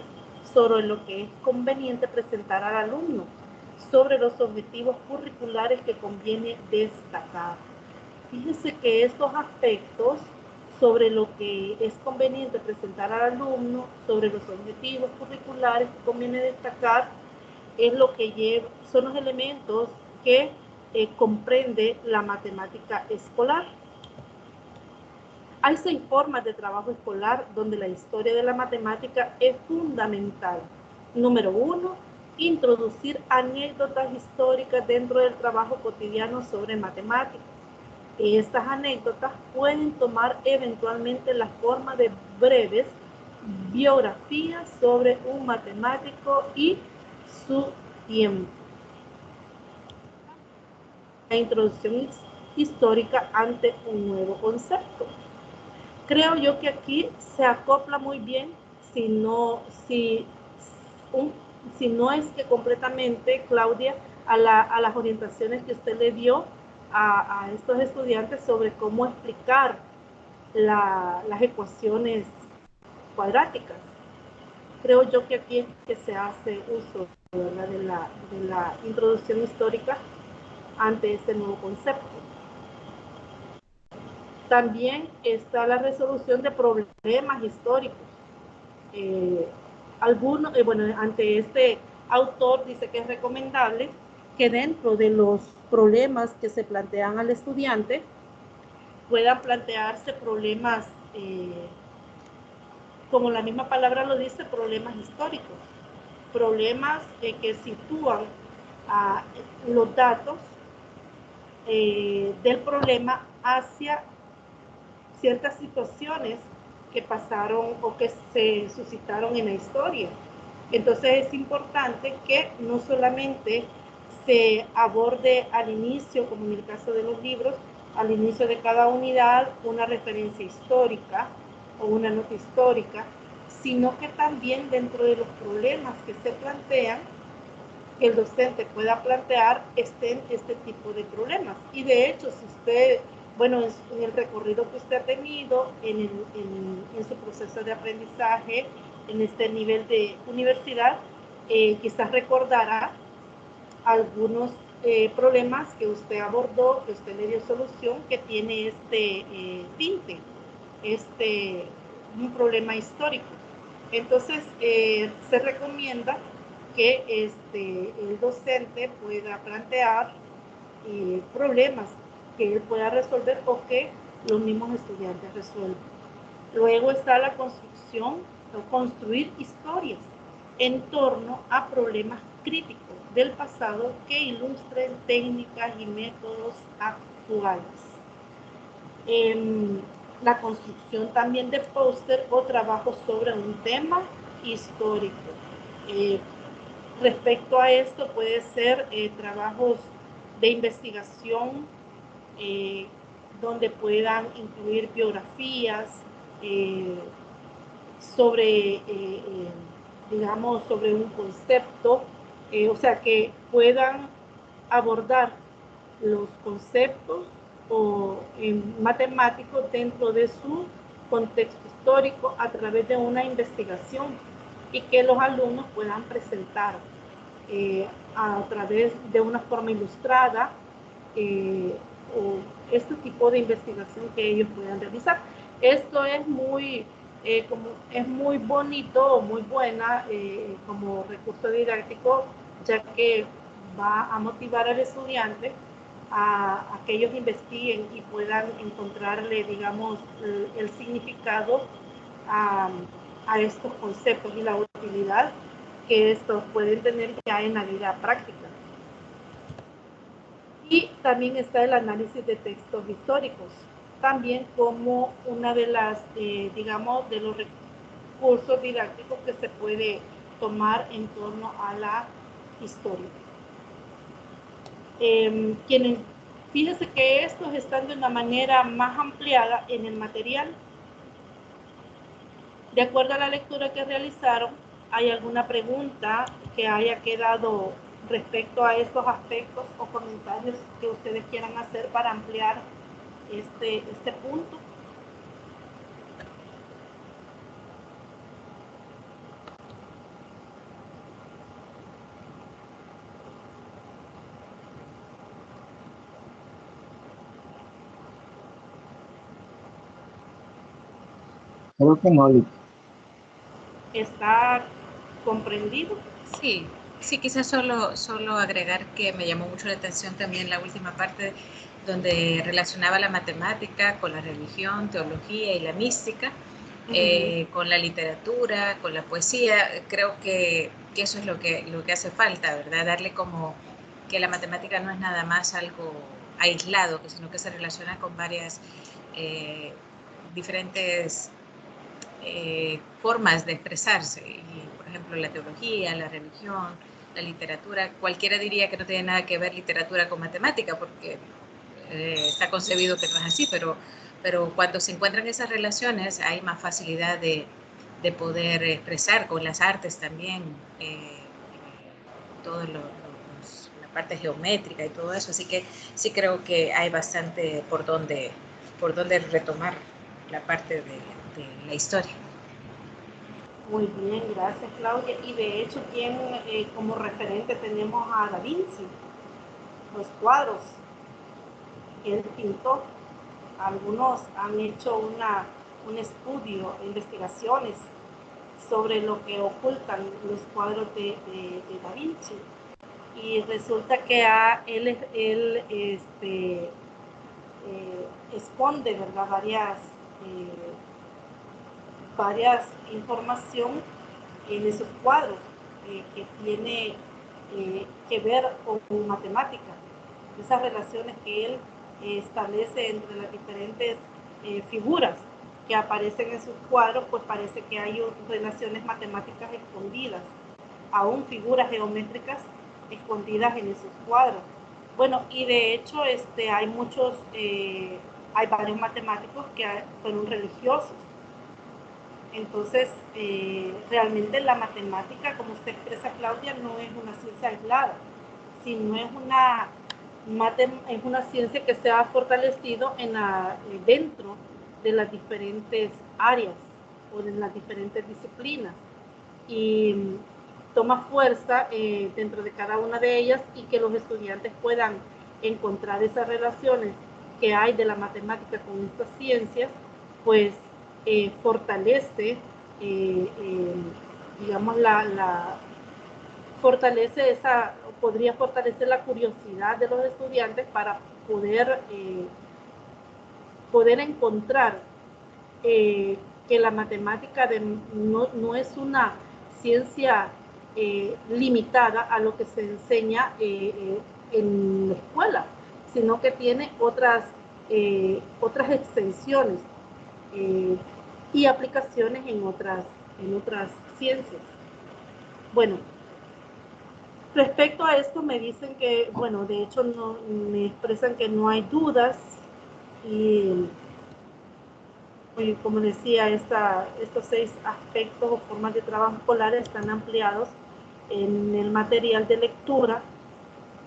sobre lo que es conveniente presentar al alumno, sobre los objetivos curriculares que conviene destacar. Fíjese que estos aspectos sobre lo que es conveniente presentar al alumno, sobre los objetivos curriculares que conviene destacar, es lo que son los elementos que comprende la matemática escolar. Hay 6 formas de trabajo escolar donde la historia de la matemática es fundamental. Número 1, introducir anécdotas históricas dentro del trabajo cotidiano sobre matemáticas. Estas anécdotas pueden tomar eventualmente la forma de breves biografías sobre un matemático y su tiempo. introducción histórica ante un nuevo concepto. Creo yo que aquí se acopla muy bien, si no es que completamente, Claudia, a las orientaciones que usted le dio a estos estudiantes sobre cómo explicar las ecuaciones cuadráticas. Creo yo que aquí es que se hace uso, ¿verdad?, de la introducción histórica ante este nuevo concepto. También está la resolución de problemas históricos. Ante este autor dice que es recomendable que dentro de los problemas que se plantean al estudiante puedan plantearse problemas, como la misma palabra lo dice, problemas históricos, problemas que sitúan los datos del problema hacia ciertas situaciones que pasaron o que se suscitaron en la historia. Entonces es importante que no solamente se aborde al inicio, como en el caso de los libros, al inicio de cada unidad una referencia histórica o una nota histórica, sino que también dentro de los problemas que se plantean, el docente pueda plantear este tipo de problemas. Y de hecho, si usted, en el recorrido que usted ha tenido, en su proceso de aprendizaje, en este nivel de universidad, quizás recordará algunos problemas que usted abordó, que usted le dio solución, que tiene este tinte, un problema histórico. Entonces, se recomienda que el docente pueda plantear problemas que él pueda resolver o que los mismos estudiantes resuelvan. Luego está la construcción o construir historias en torno a problemas críticos del pasado que ilustren técnicas y métodos actuales. La construcción también de póster o trabajos sobre un tema histórico. Respecto a esto puede ser trabajos de investigación donde puedan incluir biografías sobre un concepto, o sea, que puedan abordar los conceptos matemáticos dentro de su contexto histórico a través de una investigación y que los alumnos puedan presentar a través de una forma ilustrada o este tipo de investigación que ellos puedan realizar. Esto es muy bonito, muy buena como recurso didáctico, ya que va a motivar al estudiante a que ellos investiguen y puedan encontrarle, digamos, el significado a estos conceptos y la utilidad que estos pueden tener ya en la vida práctica. Y también está el análisis de textos históricos, también como una de las, de los recursos didácticos que se puede tomar en torno a la historia. Fíjense que estos están de una manera más ampliada en el material. De acuerdo a la lectura que realizaron, ¿hay alguna pregunta que haya quedado respecto a estos aspectos o comentarios que ustedes quieran hacer para ampliar este punto? Creo que no, Liz. ¿Está comprendido? Sí, quizás solo agregar que me llamó mucho la atención también la última parte donde relacionaba la matemática con la religión, teología y la mística, con la literatura, con la poesía. Creo que eso es lo que hace falta, ¿verdad? Darle como que la matemática no es nada más algo aislado, sino que se relaciona con varias diferentes formas de expresarse, y por ejemplo la teología, la religión, la literatura. Cualquiera diría que no tiene nada que ver literatura con matemática, porque está concebido que no es así, pero cuando se encuentran esas relaciones hay más facilidad de poder expresar con las artes también todo la parte geométrica y todo eso, así que sí creo que hay bastante por donde retomar la parte de la historia. Muy bien, gracias Claudia. Y de hecho, como referente tenemos a Da Vinci, los cuadros que él pintó. Algunos han hecho un estudio, investigaciones sobre lo que ocultan los cuadros de Da Vinci. Y resulta que él esconde, ¿verdad?, varias información en esos cuadros que tiene que ver con matemáticas, esas relaciones que él establece entre las diferentes figuras que aparecen en sus cuadros, pues parece que hay relaciones matemáticas escondidas, aún figuras geométricas escondidas en esos cuadros. Bueno, y de hecho hay varios matemáticos que fueron religiosos. Entonces, realmente la matemática, como usted expresa, Claudia, no es una ciencia aislada, sino es una ciencia que se ha fortalecido dentro de las diferentes áreas o de las diferentes disciplinas y toma fuerza dentro de cada una de ellas, y que los estudiantes puedan encontrar esas relaciones que hay de la matemática con estas ciencias, pues fortalece, digamos, podría fortalecer la curiosidad de los estudiantes para poder encontrar que la matemática no es una ciencia limitada a lo que se enseña en la escuela, sino que tiene otras extensiones y aplicaciones en otras ciencias. Bueno, respecto a esto me dicen que, bueno, de hecho me expresan que no hay dudas, y como decía, estos 6 aspectos o formas de trabajo escolar están ampliados en el material de lectura,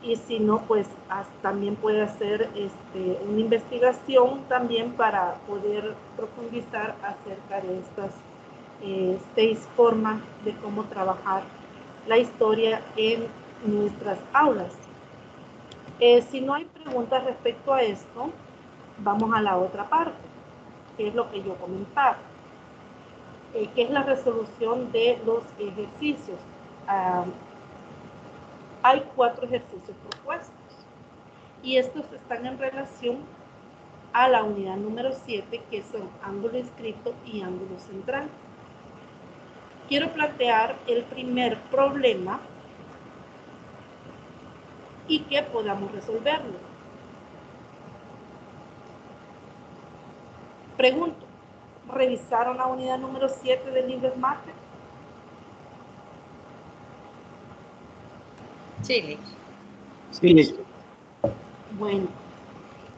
y si no, pues también puede hacer una investigación también para poder profundizar acerca de estas 6 formas de cómo trabajar la historia en nuestras aulas. Si no hay preguntas respecto a esto, vamos a la otra parte, que es lo que yo comentaba, que es la resolución de los ejercicios. Hay 4 ejercicios propuestos, y estos están en relación a la unidad número 7, que son ángulo inscrito y ángulo central. Quiero plantear el primer problema y que podamos resolverlo. Pregunto, ¿revisaron la unidad número 7 del libro Smart? Sí. Sí. Bueno,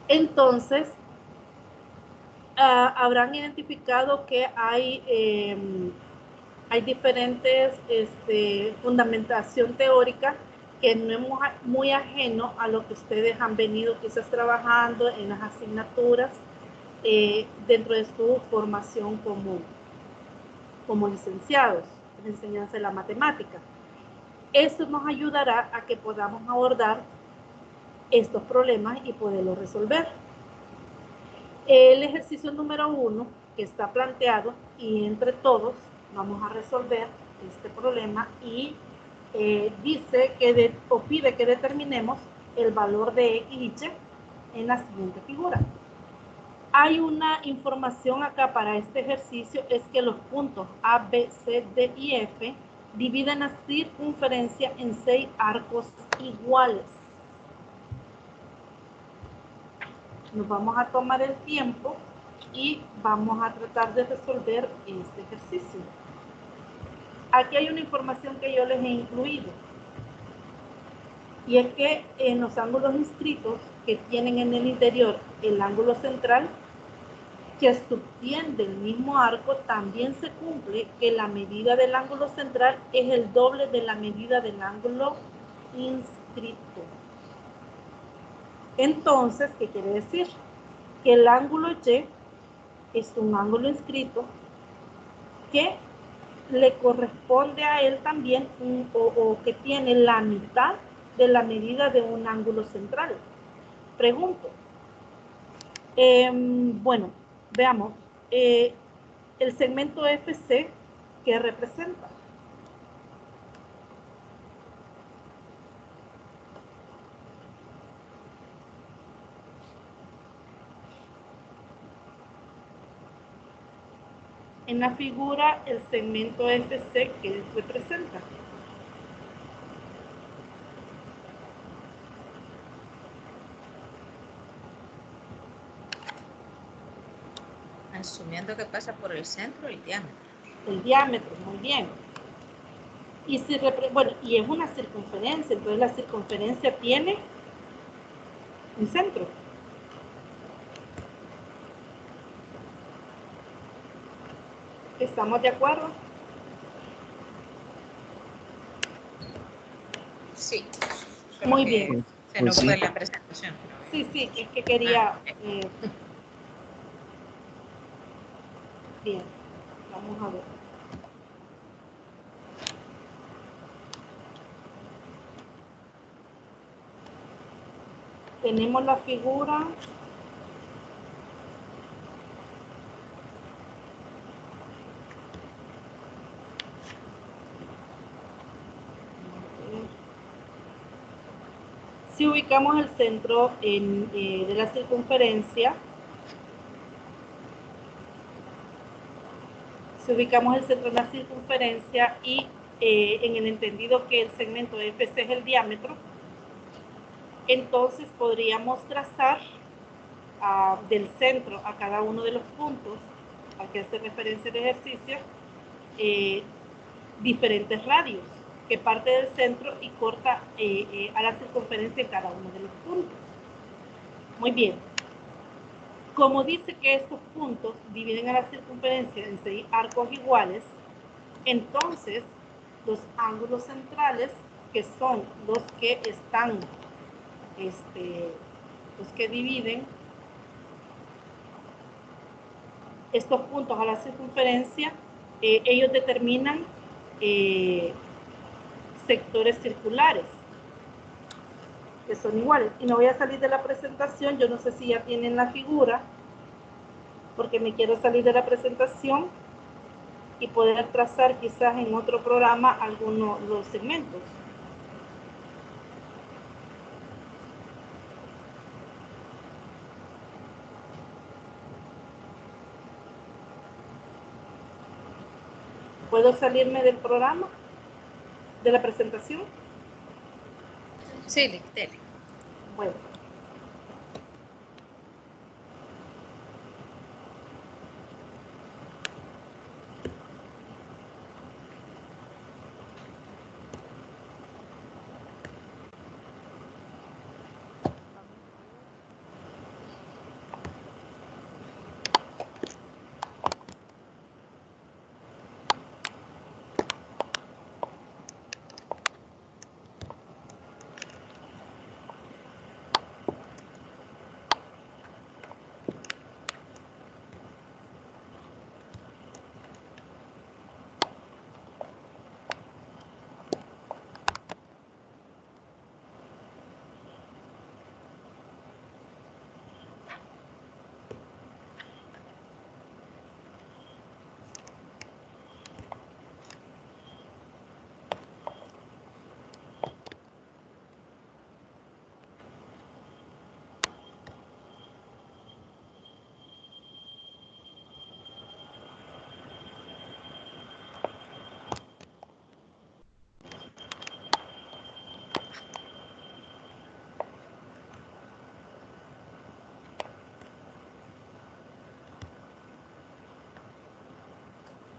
entonces habrán identificado que hay diferentes fundamentación teórica que no es muy ajeno a lo que ustedes han venido quizás trabajando en las asignaturas dentro de su formación como licenciados en enseñanza de la matemática. Esto nos ayudará a que podamos abordar estos problemas y poderlos resolver. El ejercicio número 1 que está planteado, y entre todos vamos a resolver este problema, y dice o pide que determinemos el valor de X y Y en la siguiente figura. Hay una información acá para este ejercicio, es que los puntos A, B, C, D y F dividen la circunferencia en 6 arcos iguales. Nos vamos a tomar el tiempo y vamos a tratar de resolver este ejercicio. Aquí hay una información que yo les he incluido. Y es que en los ángulos inscritos que tienen en el interior el ángulo central que subtiende el mismo arco, también se cumple que la medida del ángulo central es el doble de la medida del ángulo inscrito. Entonces, ¿qué quiere decir? Que el ángulo Y es un ángulo inscrito que le corresponde a él también o que tiene la mitad de la medida de un ángulo central. Pregunto. Bueno, veamos. El segmento FC, ¿qué representa? En la figura, el segmento FC, ¿qué representa? Asumiendo que pasa por el centro, el diámetro. El diámetro, muy bien. Y si bueno, y es una circunferencia, entonces la circunferencia tiene un centro. ¿Estamos de acuerdo? Sí. Muy bien. Se nos fue la presentación. Sí, sí, es que quería... bien, vamos a ver. Tenemos la figura. Si ubicamos el centro de la circunferencia, y en el entendido que el segmento FC es el diámetro, entonces podríamos trazar del centro a cada uno de los puntos a que hace referencia el ejercicio diferentes radios que parte del centro y corta a la circunferencia en cada uno de los puntos. Muy bien. Como dice que estos puntos dividen a la circunferencia en 6 arcos iguales, entonces los ángulos centrales, que son los que están, los que dividen estos puntos a la circunferencia, ellos determinan sectores circulares que son iguales. Y no voy a salir de la presentación, yo no sé si ya tienen la figura, porque me quiero salir de la presentación y poder trazar quizás en otro programa algunos de los segmentos. ¿Puedo salirme del programa? ¿De la presentación? Sí, dele. Bueno.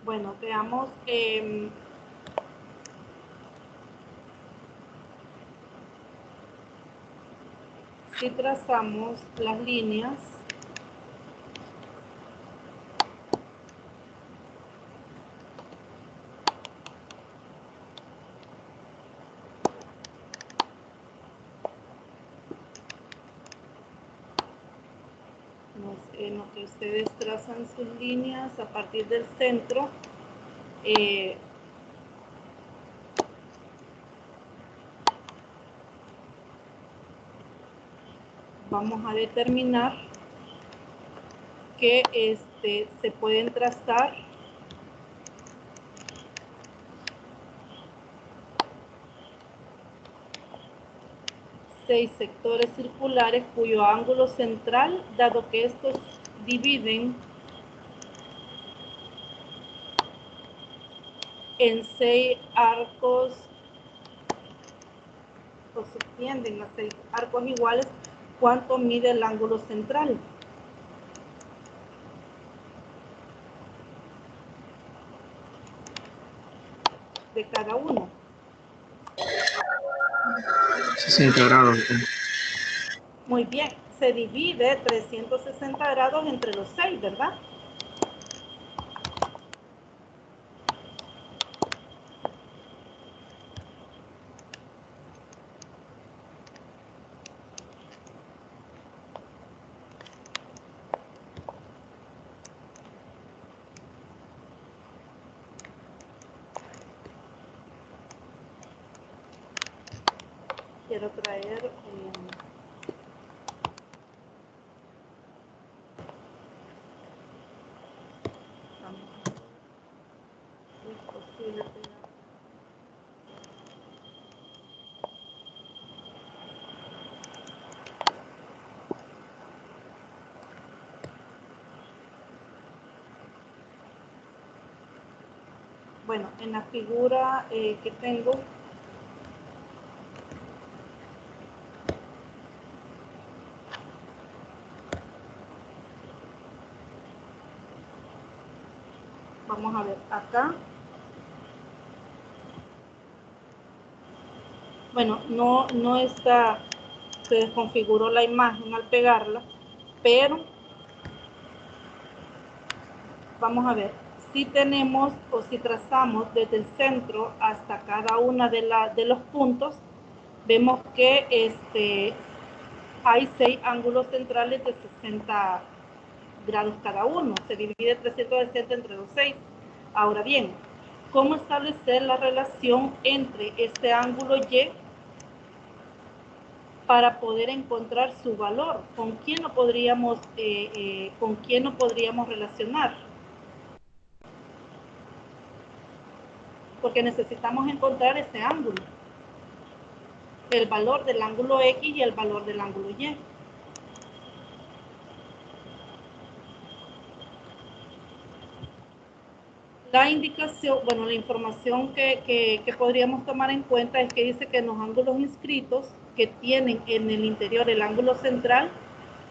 Bueno, veamos. Si trazamos las líneas, en lo que ustedes trazan sus líneas a partir del centro, vamos a determinar que se pueden trazar seis sectores circulares cuyo ángulo central, dado que estos dividen en 6 arcos o se tienden a 6 arcos iguales, ¿cuánto mide el ángulo central? De cada uno. 60 grados. Muy bien, se divide 360 grados entre los 6, ¿verdad? Quiero traer es posible pegar. Bueno, en la figura que tengo, vamos a ver acá. Bueno, no está, se desconfiguró la imagen al pegarla, pero vamos a ver, si tenemos o si trazamos desde el centro hasta cada una de los puntos, vemos que hay 6 ángulos centrales de 60 grados cada uno, se divide 360 entre los 6. Ahora bien, ¿cómo establecer la relación entre este ángulo Y para poder encontrar su valor? ¿Con quién lo podríamos relacionar? Porque necesitamos encontrar ese ángulo, el valor del ángulo X y el valor del ángulo Y. La indicación, bueno, la información que podríamos tomar en cuenta es que dice que en los ángulos inscritos que tienen en el interior el ángulo central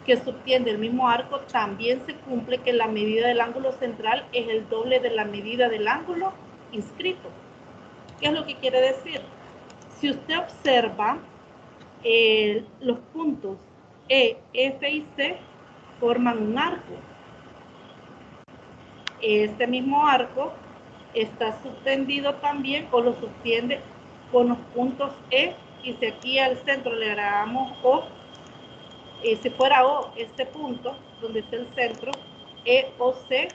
que subtiende el mismo arco, también se cumple que la medida del ángulo central es el doble de la medida del ángulo inscrito. ¿Qué es lo que quiere decir? Si usted observa, los puntos E, F y C forman un arco. Este mismo arco está subtendido también o lo subtiende con los puntos E, y si aquí al centro le agregamos O, si fuera O este punto donde está el centro, E o C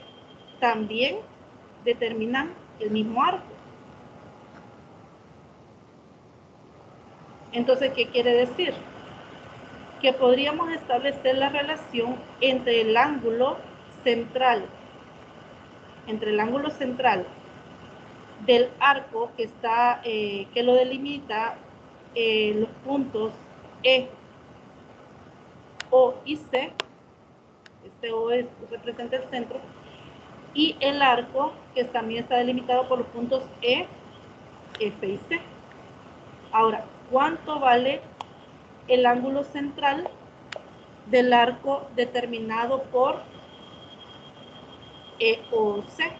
también determinan el mismo arco. Entonces, ¿qué quiere decir? Que podríamos establecer la relación entre el ángulo central del arco que está, que lo delimita, los puntos E, O y C. Este O representa el centro, y el arco que también está delimitado por los puntos E, F y C. Ahora, ¿cuánto vale el ángulo central del arco determinado por E o C?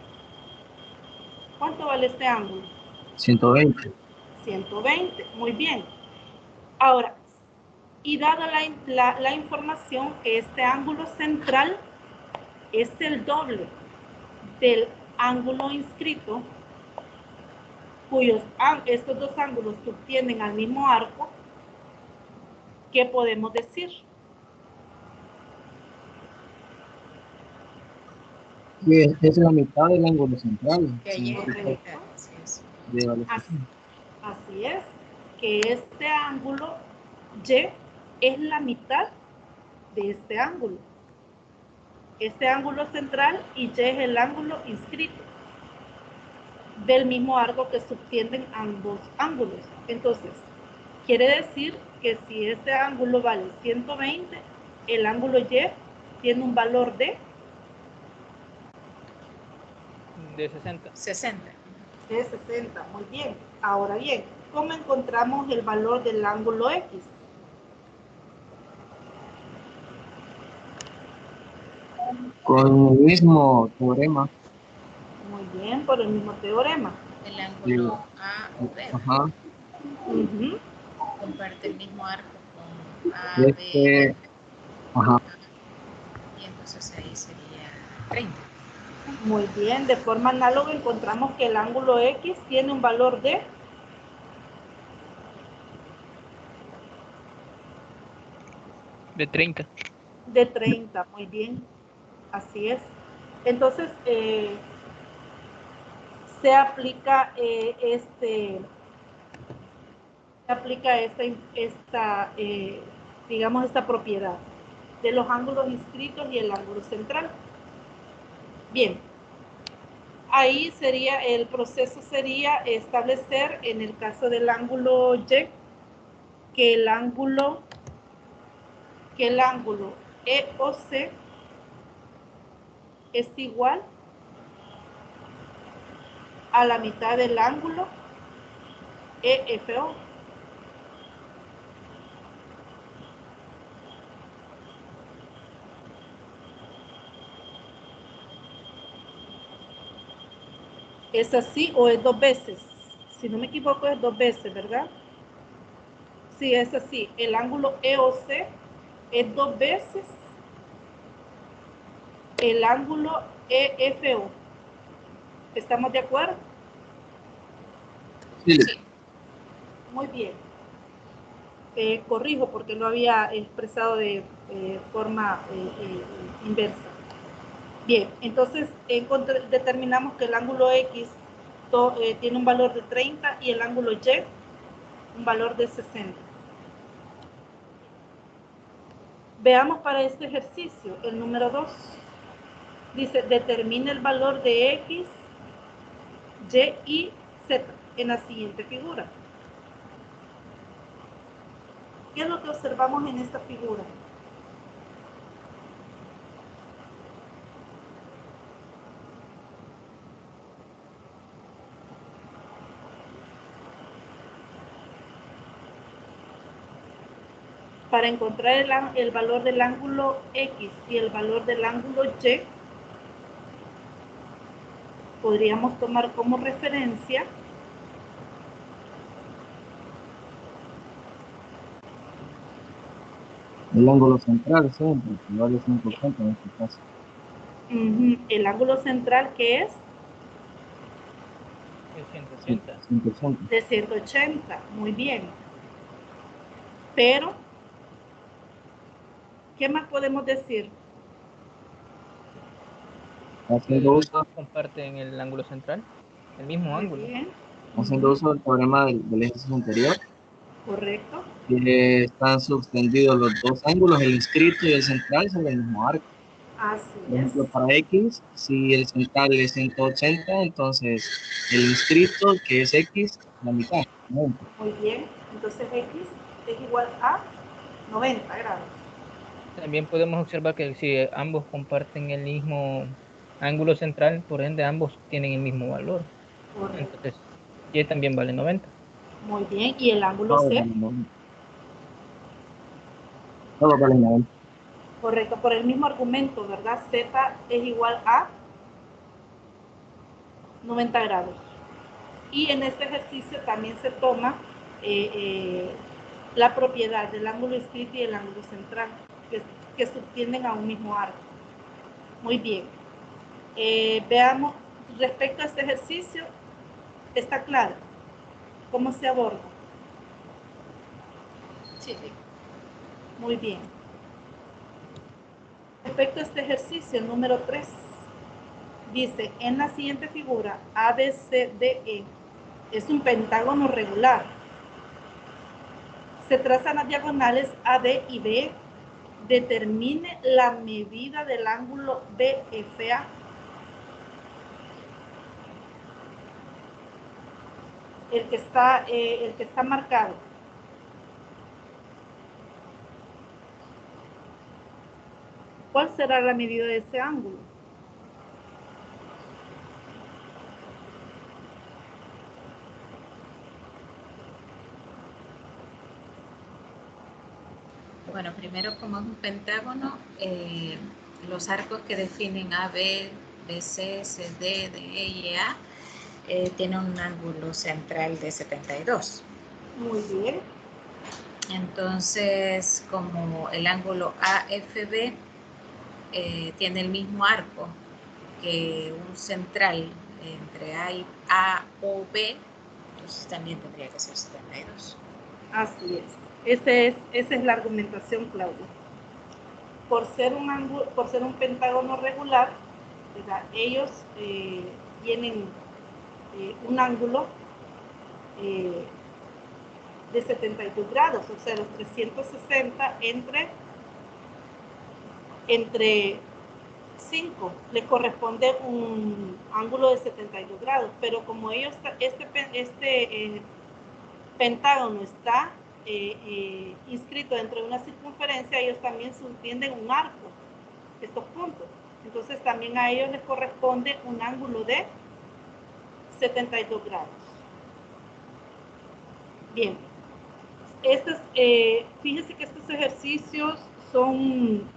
¿Cuánto vale este ángulo? 120. 120, muy bien. Ahora, Y dada la información que este ángulo central es el doble del ángulo inscrito, estos dos ángulos subtienden al mismo arco, ¿qué podemos decir? Que es la mitad del ángulo central. Que allí es la Correcto. mitad, así es. De evaluación. Así es, que este ángulo Y es la mitad de este ángulo. Este ángulo central y Y es el ángulo inscrito del mismo arco que subtienden ambos ángulos. Entonces, quiere decir que si este ángulo vale 120, el ángulo Y tiene un valor de 60. 60. de 60. Muy bien. Ahora bien, ¿cómo encontramos el valor del ángulo X? Con el mismo teorema. Muy bien, por el mismo teorema. El ángulo A o B Ajá. comparte el mismo arco con A, B y F. Ajá. Y entonces ahí sería 30. Muy bien, de forma análoga encontramos que el ángulo X tiene un valor De 30. de 30. Muy bien, así es. Entonces, se aplica digamos, esta propiedad de los ángulos inscritos y el ángulo central. Bien, ahí sería, el proceso sería establecer en el caso del ángulo Y que el ángulo EOC es igual a la mitad del ángulo EFO. ¿Es así o es dos veces? Si no me equivoco es dos veces, ¿verdad? Sí, es así. El ángulo EOC es dos veces el ángulo EFO. ¿Estamos de acuerdo? Sí. Muy bien. Corrijo porque lo había expresado de forma inversa. Bien, entonces determinamos que el ángulo X tiene un valor de 30 y el ángulo Y un valor de 60. Veamos para este ejercicio el número 2. Dice, determina el valor de X, Y y Z en la siguiente figura. ¿Qué es lo que observamos en esta figura? Para encontrar el valor del ángulo X y el valor del ángulo Y, podríamos tomar como referencia El ángulo central siempre, que vale 180 en este caso. el ángulo central, que es De 180. 180. de 180. Muy bien. Pero, ¿qué más podemos decir? Haciendo uso, Comparten el ángulo central, el mismo Muy ángulo. bien. haciendo uso del teorema del ejercicio anterior, Correcto. que están subtendidos los dos ángulos, el inscrito y el central, sobre el mismo arco. Así Por es. ejemplo, para X, si el central es 180, entonces el inscrito, que es X, la mitad. 90. Muy bien. Entonces X es igual a 90 grados. También podemos observar que si ambos comparten el mismo ángulo central, por ende ambos tienen el mismo valor. Correcto. Entonces, Y también vale 90. Muy bien. ¿Y el ángulo Todo C? vale 90. Todo vale 90. Correcto. Por el mismo argumento, ¿verdad? Z es igual a 90 grados. Y en este ejercicio también se toma la propiedad del ángulo inscrito y el ángulo central, que subtienden a un mismo arco. Muy bien. Veamos, respecto a este ejercicio, ¿está claro cómo se aborda? Sí. Muy bien. Respecto a este ejercicio, número 3, dice, en la siguiente figura, ABCDE es un pentágono regular. Se trazan las diagonales AD y BE. Determine la medida del ángulo BFA. El que está marcado. ¿Cuál será la medida de ese ángulo? Bueno, primero, como es un pentágono, los arcos que definen AB, BC, CD, DE y A tienen un ángulo central de 72. Muy bien. Entonces, como el ángulo AFB tiene el mismo arco que un central entre A o B, entonces también tendría que ser 72. Así es. Esa es la argumentación, Claudia. Por ser un pentágono regular, ¿verdad? Ellos tienen un ángulo de 72 grados, o sea, los 360 entre 5 les corresponde un ángulo de 72 grados, pero como ellos, este pentágono está inscrito dentro de una circunferencia, ellos también subtienden un arco, estos puntos. Entonces también a ellos les corresponde un ángulo de 72 grados. Bien. Fíjense que estos ejercicios son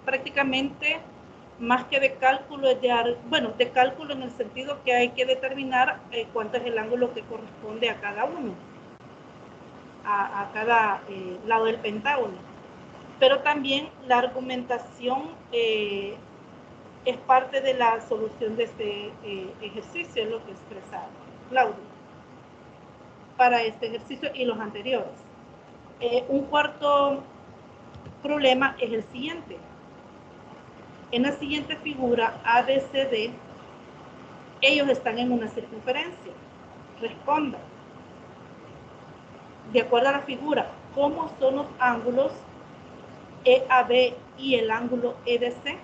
prácticamente más que de cálculo, de cálculo en el sentido que hay que determinar cuánto es el ángulo que corresponde a cada uno, a cada lado del pentágono. Pero también la argumentación es parte de la solución de este ejercicio, es lo que expresaba Claudia para este ejercicio y los anteriores. Un cuarto problema es el siguiente. En la siguiente figura ABCD, ellos están en una circunferencia. Responda. De acuerdo a la figura, ¿cómo son los ángulos EAB y el ángulo EDC?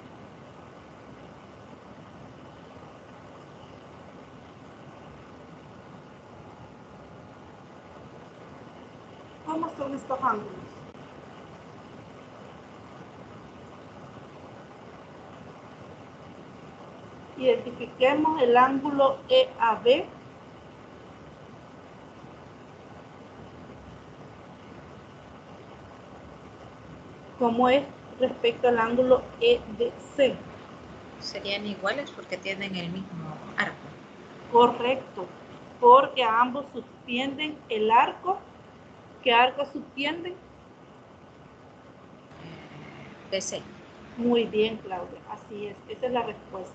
¿Cómo son estos ángulos? Identifiquemos el ángulo EAB como es respecto al ángulo EDC. Serían iguales porque tienen el mismo arco. Correcto, porque ambos subtienden el arco. ¿Qué arco subtienden? BC. Muy bien, Claudia, así es, esa es la respuesta.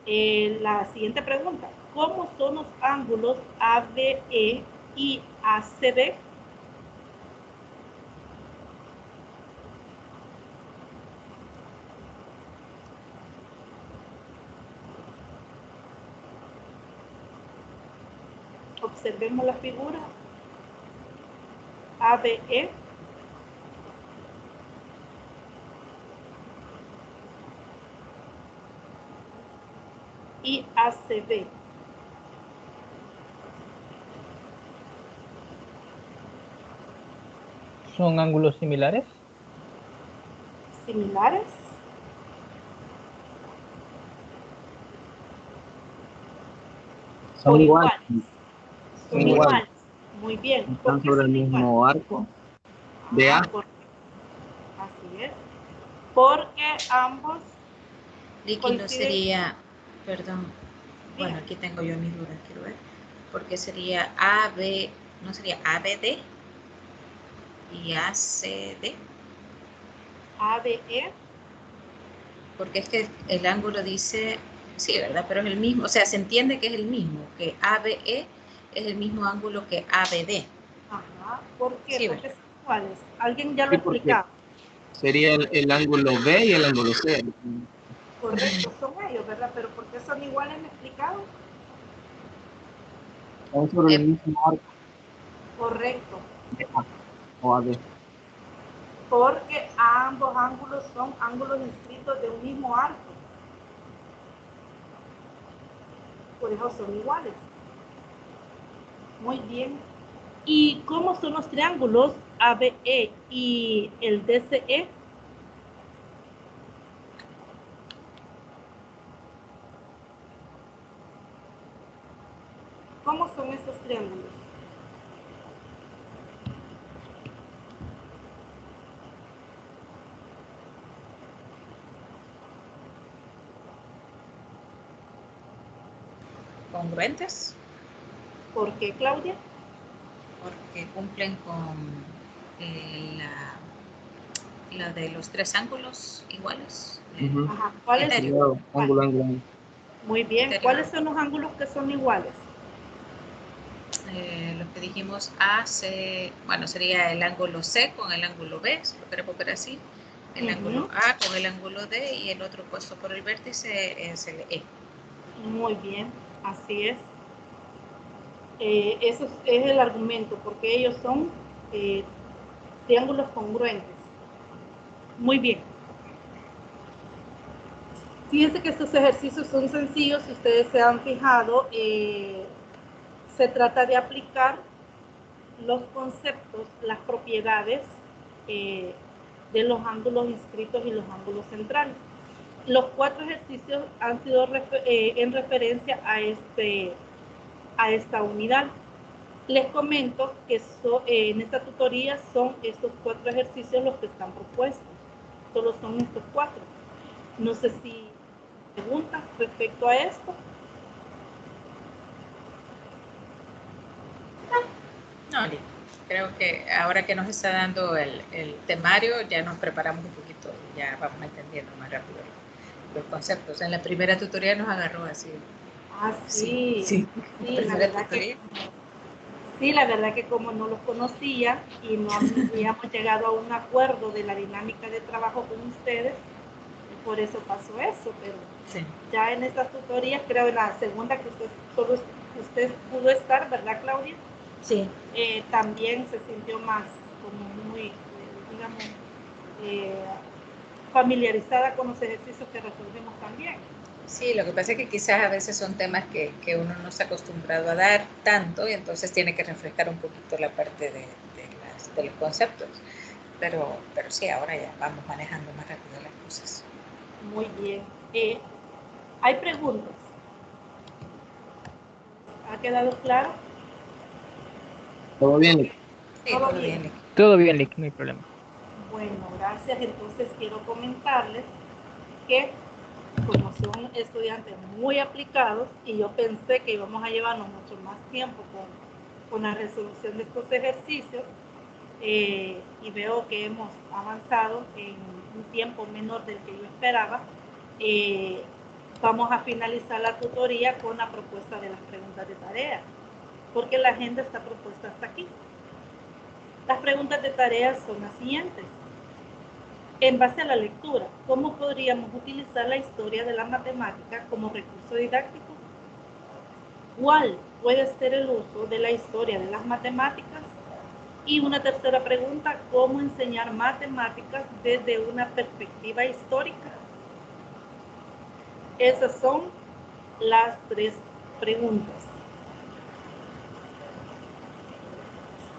La siguiente pregunta, ¿cómo son los ángulos ABE y ACB? Observemos la figura. ABE y ACB. ¿Son ángulos similares? ¿Similares? Son iguales. Son iguales. Muy bien. Están sobre el mismo arco de A. Así es. Porque ambos Vicky, no sería, perdón, bueno, aquí tengo yo mis dudas, quiero ver, porque sería AB, ¿no sería ABD? ¿Y ACD? ABE. Porque es que el ángulo dice, sí, ¿verdad? Pero es el mismo, o sea, se entiende que es el mismo, que ABE es el mismo ángulo que ABD. Ajá. ¿Por qué? Sí, Porque son iguales. Alguien ya lo Sí, porque explicaba. sería el ángulo B y el ángulo C. Correcto, son ellos, ¿verdad? Pero ¿por qué son iguales? ¿Me explicaron? Son sobre el mismo arco Correcto. de A o AB. Porque ambos ángulos son ángulos inscritos de un mismo arco. Por eso son iguales. Muy bien. ¿Y cómo son los triángulos ABE y el DCE? ¿Cómo son esos triángulos? Congruentes, ¿Por qué, Claudia? porque cumplen con la de los tres ángulos iguales. Ujú. Ajá. ¿Cuáles? Criterio. Sería ángulo, ángulo. Muy bien. Criterio. ¿Cuáles son los ángulos que son iguales? Lo que dijimos A, C, bueno, sería el ángulo C con el ángulo B, si lo queremos ver así, el ángulo A con el ángulo D y el otro puesto por el vértice es el E. Muy bien, así es. Eso es el argumento, porque ellos son triángulos congruentes. Muy bien. Fíjense que estos ejercicios son sencillos, si ustedes se han fijado, se trata de aplicar los conceptos, las propiedades de los ángulos inscritos y los ángulos centrales. Los 4 ejercicios han sido en referencia a esta unidad. Les comento que en esta tutoría son estos 4 ejercicios los que están propuestos. Solo son estos 4. No sé si preguntas respecto a esto. No, creo que ahora que nos está dando el temario, ya nos preparamos un poquito, ya vamos entendiendo más rápido los conceptos. En la primera tutoría nos agarró así. Ah, sí. Sí. Sí, la verdad que como no los conocía y no habíamos llegado a un acuerdo de la dinámica de trabajo con ustedes, por eso pasó eso, pero Sí. ya en estas tutorías, creo en la segunda que usted pudo estar, ¿verdad, Claudia? Sí. También se sintió más como muy, digamos, familiarizada con los ejercicios que resolvimos también. Sí, lo que pasa es que quizás a veces son temas que uno no está acostumbrado a dar tanto y entonces tiene que refrescar un poquito la parte de los conceptos. Pero sí, ahora ya vamos manejando más rápido las cosas. Muy bien. ¿Hay preguntas? ¿Ha quedado claro? ¿Todo bien? Sí, todo bien. Todo bien, Lick, no hay problema. Bueno, gracias. Entonces quiero comentarles que como son estudiantes muy aplicados y yo pensé que íbamos a llevarnos mucho más tiempo con la resolución de estos ejercicios y veo que hemos avanzado en un tiempo menor del que yo esperaba, vamos a finalizar la tutoría con la propuesta de las preguntas de tarea, porque la agenda está propuesta hasta aquí. Las preguntas de tarea son las siguientes. En base a la lectura, ¿cómo podríamos utilizar la historia de la matemática como recurso didáctico? ¿Cuál puede ser el uso de la historia de las matemáticas? Y una tercera pregunta, ¿cómo enseñar matemáticas desde una perspectiva histórica? Esas son las 3 preguntas.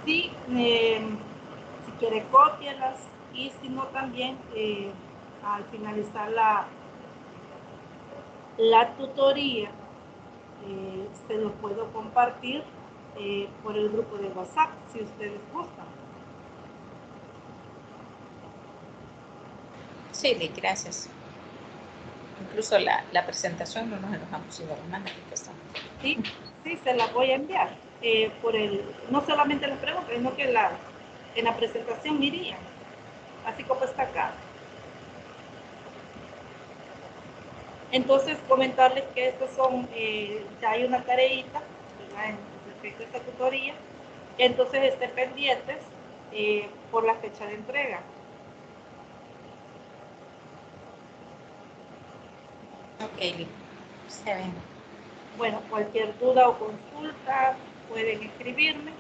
Si quiere, cópielas y si no, también al finalizar la tutoría, se lo puedo compartir por el grupo de WhatsApp, si ustedes gustan. Sí, Lick, gracias. Incluso la presentación no nos enojamos si nos la mandan. Sí, se la voy a enviar. No solamente las preguntas, sino que en la presentación Miriam, así como está acá. Entonces, comentarles que estos son, ya hay una tareita, ¿verdad?, en respecto a esta tutoría, entonces estén pendientes por la fecha de entrega. Ok, está bien. Bueno, cualquier duda o consulta pueden escribirme.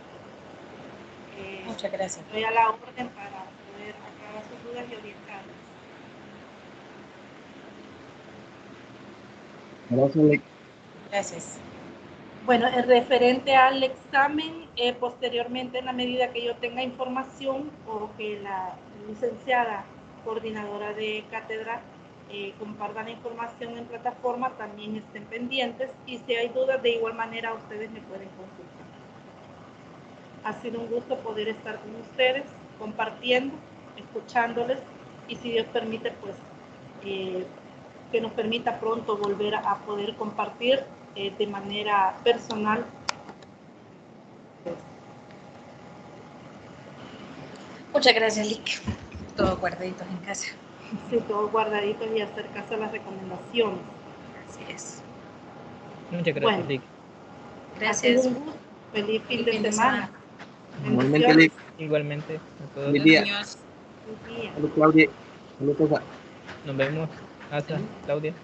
Muchas gracias. Estoy a la orden para poder aclarar sus dudas y orientarles. Gracias, Lick. Gracias. Bueno, en referente al examen, posteriormente, en la medida que yo tenga información o que la licenciada coordinadora de cátedra comparta la información en plataforma, también estén pendientes, y si hay dudas, de igual manera ustedes me pueden consultar. Ha sido un gusto poder estar con ustedes, compartiendo, escuchándoles, y si Dios permite, pues que nos permita pronto volver a poder compartir de manera personal. Muchas gracias, Lick. Todo guardaditos en casa. Sí, todos guardaditos y hacer caso a las recomendaciones. Así es. Muchas gracias, Bueno, Lick. gracias. Ha sido Gracias. un gusto. Feliz fin Feliz de semana. Igualmente, Lick. Igualmente a todos. Feliz día. Adiós. Buen día. Salud, Claudia. Salud, César. Nos vemos. Hasta, Claudia.